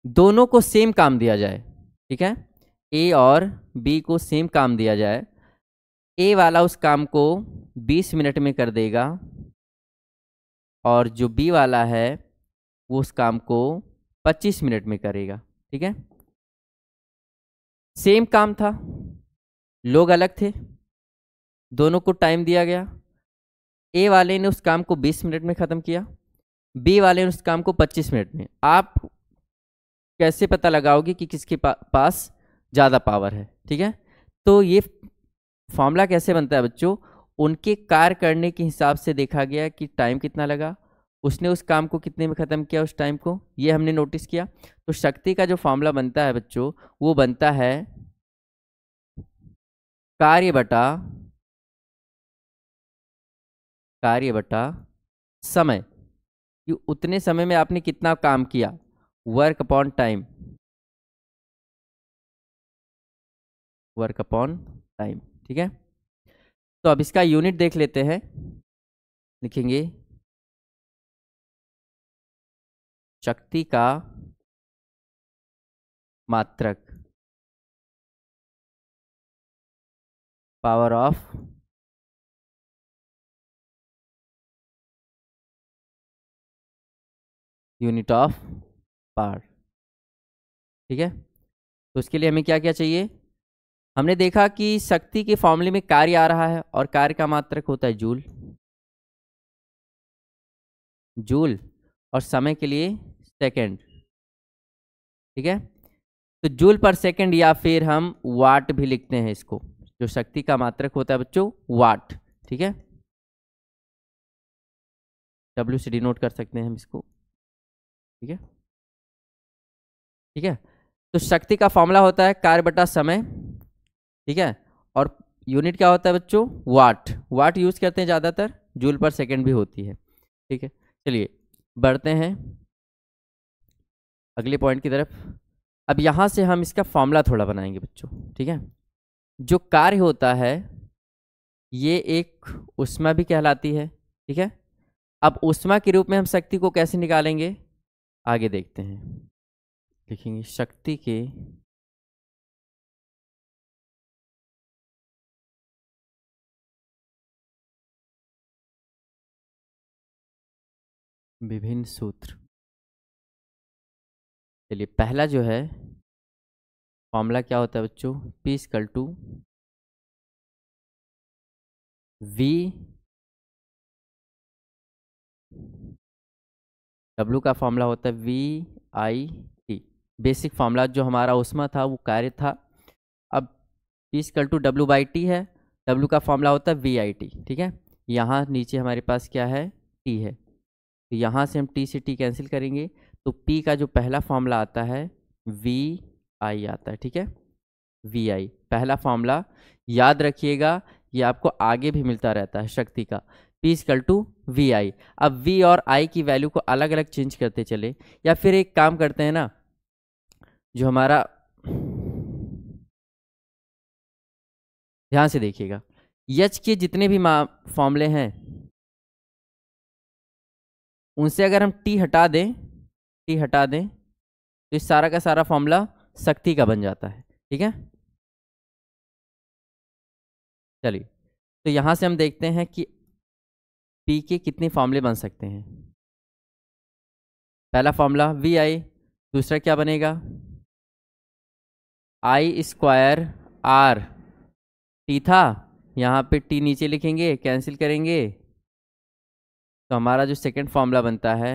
दोनों को सेम काम दिया जाए, ठीक है, ए और बी को सेम काम दिया जाए, ए वाला उस काम को 20 मिनट में कर देगा और जो बी वाला है वो उस काम को 25 मिनट में करेगा। ठीक है, सेम काम था, लोग अलग थे, दोनों को टाइम दिया गया। ए वाले ने उस काम को 20 मिनट में ख़त्म किया, बी वाले ने उस काम को 25 मिनट में। आप कैसे पता लगाओगे कि किसके पास ज़्यादा पावर है? ठीक है, तो ये फॉर्मूला कैसे बनता है बच्चों? उनके कार्य करने के हिसाब से देखा गया कि टाइम कितना लगा, उसने उस काम को कितने में ख़त्म किया उस टाइम को, ये हमने नोटिस किया। तो शक्ति का जो फॉर्मूला बनता है बच्चों वो बनता है कार्य बटा समय, कि उतने समय में आपने कितना काम किया, work upon time, work upon time. ठीक है, तो अब इसका यूनिट देख लेते हैं, लिखेंगे शक्ति का मात्रक, power of unit of power. ठीक है, तो उसके लिए हमें क्या क्या चाहिए? हमने देखा कि शक्ति के फॉर्मूले में कार्य आ रहा है और कार्य का मात्रक होता है जूल, जूल, और समय के लिए सेकंड। ठीक है, तो जूल पर सेकंड या फिर हम वाट भी लिखते हैं इसको, जो शक्ति का मात्रक होता है बच्चों वाट। ठीक है, W से डिनोट कर सकते हैं हम इसको। ठीक है, ठीक है, तो शक्ति का फॉर्मूला होता है कार्य बटा समय। ठीक है, और यूनिट क्या होता है बच्चों? वाट। वाट यूज करते हैं ज़्यादातर, जूल पर सेकंड भी होती है। ठीक है, चलिए बढ़ते हैं अगले पॉइंट की तरफ। अब यहाँ से हम इसका फॉर्मूला थोड़ा बनाएंगे बच्चों। ठीक है, जो कार्य होता है ये एक ऊष्मा भी कहलाती है। ठीक है, अब ऊष्मा के रूप में हम शक्ति को कैसे निकालेंगे आगे देखते हैं। लिखेंगे शक्ति के विभिन्न सूत्र। चलिए पहला जो है फॉर्मूला क्या होता है बच्चों? P equal to V, W का फॉर्मूला होता है VIT। बेसिक फॉर्मूला जो हमारा ऊष्मा था वो कार्य था। अब P इक्वल टू W/T है, W का फॉर्मूला होता है VIT। ठीक है, यहाँ नीचे हमारे पास क्या है? T है, तो यहाँ से हम T से T कैंसिल करेंगे, तो P का जो पहला फॉर्मूला आता है VI आता है। ठीक है, VI पहला फॉर्मूला याद रखिएगा, ये आपको आगे भी मिलता रहता है शक्ति का। P equal to VI। अब V और I की वैल्यू को अलग अलग चेंज करते चले, या फिर एक काम करते हैं ना, जो हमारा ध्यान से देखिएगा, H के जितने भी फॉर्मूले हैं उनसे अगर हम T हटा दें, तो इस सारा का सारा फॉर्मूला शक्ति का बन जाता है। ठीक है, चलिए तो यहाँ से हम देखते हैं कि P के कितने फॉर्मूले बन सकते हैं। पहला फॉर्मूला VI, दूसरा क्या बनेगा? I² R टी था, यहाँ पे टी नीचे लिखेंगे, कैंसिल करेंगे, तो हमारा जो सेकंड फॉर्मूला बनता है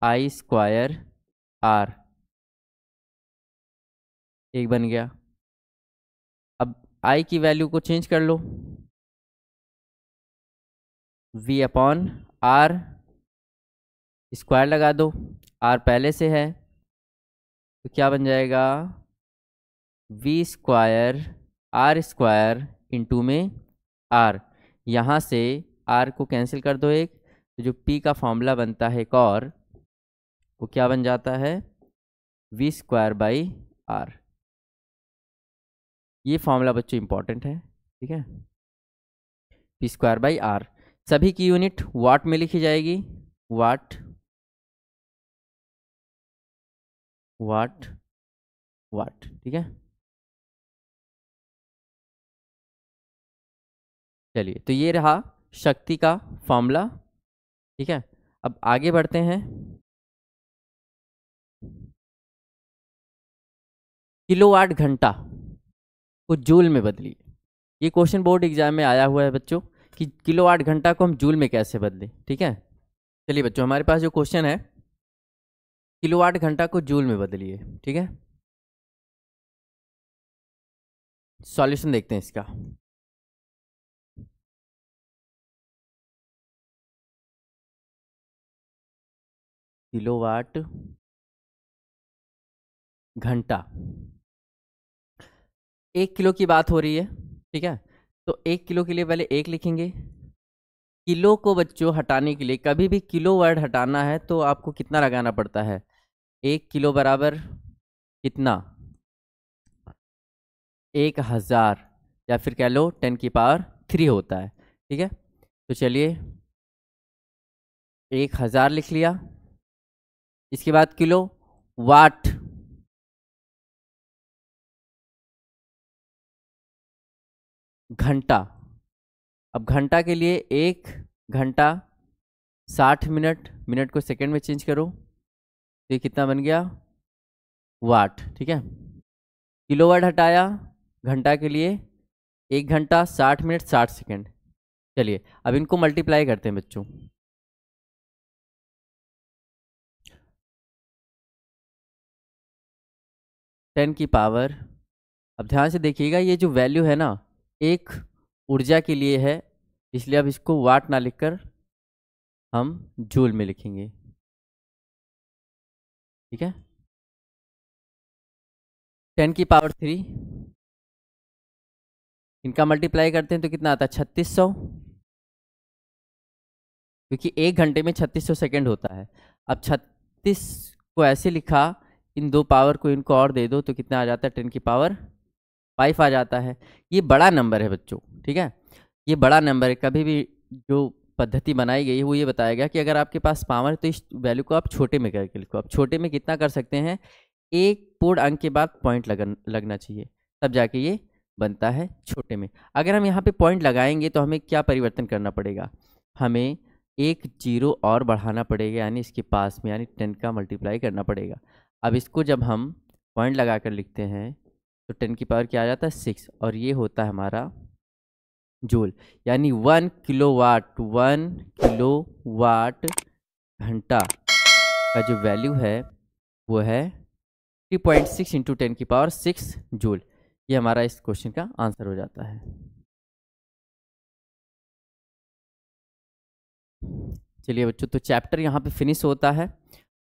आई स्क्वायर आर, एक बन गया। अब आई की वैल्यू को चेंज कर लो, v अपॉन आर स्क्वायर लगा दो, आर पहले से है तो क्या बन जाएगा, v square R square into में आर, यहाँ से आर को कैंसिल कर दो एक, तो जो p का फॉर्मूला बनता है एक और, वो क्या बन जाता है, v स्क्वायर बाई आर। ये फॉर्मूला बच्चों इंपॉर्टेंट है, ठीक है। p स्क्वायर बाई आर, सभी की यूनिट वाट में लिखी जाएगी, वाट वाट वाट, ठीक है। चलिए, तो ये रहा शक्ति का फॉर्मूला, ठीक है। अब आगे बढ़ते हैं, किलोवाट घंटा को जूल में बदलिए। ये क्वेश्चन बोर्ड एग्जाम में आया हुआ है बच्चों कि किलोवाट घंटा को हम जूल में कैसे बदलें, ठीक है। चलिए बच्चों, हमारे पास जो क्वेश्चन है, किलोवाट घंटा को जूल में बदलिए, ठीक है। सॉल्यूशन देखते हैं इसका। किलोवाट घंटा, 1 किलो की बात हो रही है, ठीक है। तो 1 किलो के लिए पहले 1 लिखेंगे। किलो को बच्चों हटाने के लिए, कभी भी किलो वर्ड हटाना है तो आपको कितना लगाना पड़ता है, 1 किलो बराबर कितना, 1000, या फिर कह लो 10 की पावर 3 होता है, ठीक है। तो चलिए 1000 लिख लिया। इसके बाद किलो वाट, घंटा, अब घंटा के लिए 1 घंटा 60 मिनट, मिनट को सेकंड में चेंज करो तो ये कितना बन गया, वाट, ठीक है। किलोवाट हटाया घंटा के लिए, 1 घंटा 60 मिनट 60 सेकंड। चलिए अब इनको मल्टीप्लाई करते हैं बच्चों। टेन की पावर, अब ध्यान से देखिएगा, ये जो वैल्यू है ना, एक ऊर्जा के लिए है, इसलिए अब इसको वाट ना लिखकर हम जूल में लिखेंगे, ठीक है। 10 की पावर 3, इनका मल्टीप्लाई करते हैं तो कितना आता है, 3600, क्योंकि 1 घंटे में 3600 सेकंड होता है। अब 36 को ऐसे लिखा, इन दो पावर को इनको और दे दो तो कितना आ जाता है, 10 की पावर 5 आ जाता है। ये बड़ा नंबर है बच्चों, ठीक है, ये बड़ा नंबर है। कभी भी जो पद्धति बनाई गई है वो ये बताएगा कि अगर आपके पास पावर है तो इस वैल्यू को आप छोटे में करके लिखो। आप छोटे में कितना कर सकते हैं, एक पूर्ण अंक के बाद पॉइंट लगना चाहिए, तब जाके ये बनता है छोटे में। अगर हम यहाँ पे पॉइंट लगाएंगे तो हमें क्या परिवर्तन करना पड़ेगा, हमें एक जीरो और बढ़ाना पड़ेगा, यानी इसके पास में, यानी 10 का मल्टीप्लाई करना पड़ेगा। अब इसको जब हम पॉइंट लगा कर लिखते हैं तो 10 की पावर क्या आ जाता है, 6, और ये होता है हमारा जूल, यानी 1 किलोवाट, 1 किलोवाट घंटा का जो वैल्यू है वो है 3.6 इंटू 10 की पावर 6 जूल। ये हमारा इस क्वेश्चन का आंसर हो जाता है। चलिए बच्चों, तो चैप्टर यहाँ पे फिनिश होता है।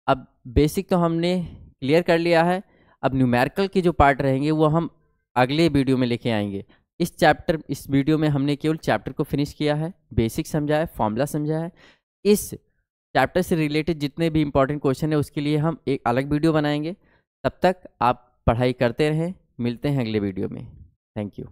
अब बेसिक तो हमने क्लियर कर लिया है, अब न्यूमेरिकल के जो पार्ट रहेंगे वो हम अगले वीडियो में लेके आएंगे। इस वीडियो में हमने केवल चैप्टर को फिनिश किया है, बेसिक समझा है, फॉर्मूला समझा है। इस चैप्टर से रिलेटेड जितने भी इंपॉर्टेंट क्वेश्चन है उसके लिए हम एक अलग वीडियो बनाएंगे। तब तक आप पढ़ाई करते रहें, मिलते हैं अगले वीडियो में। Thank you.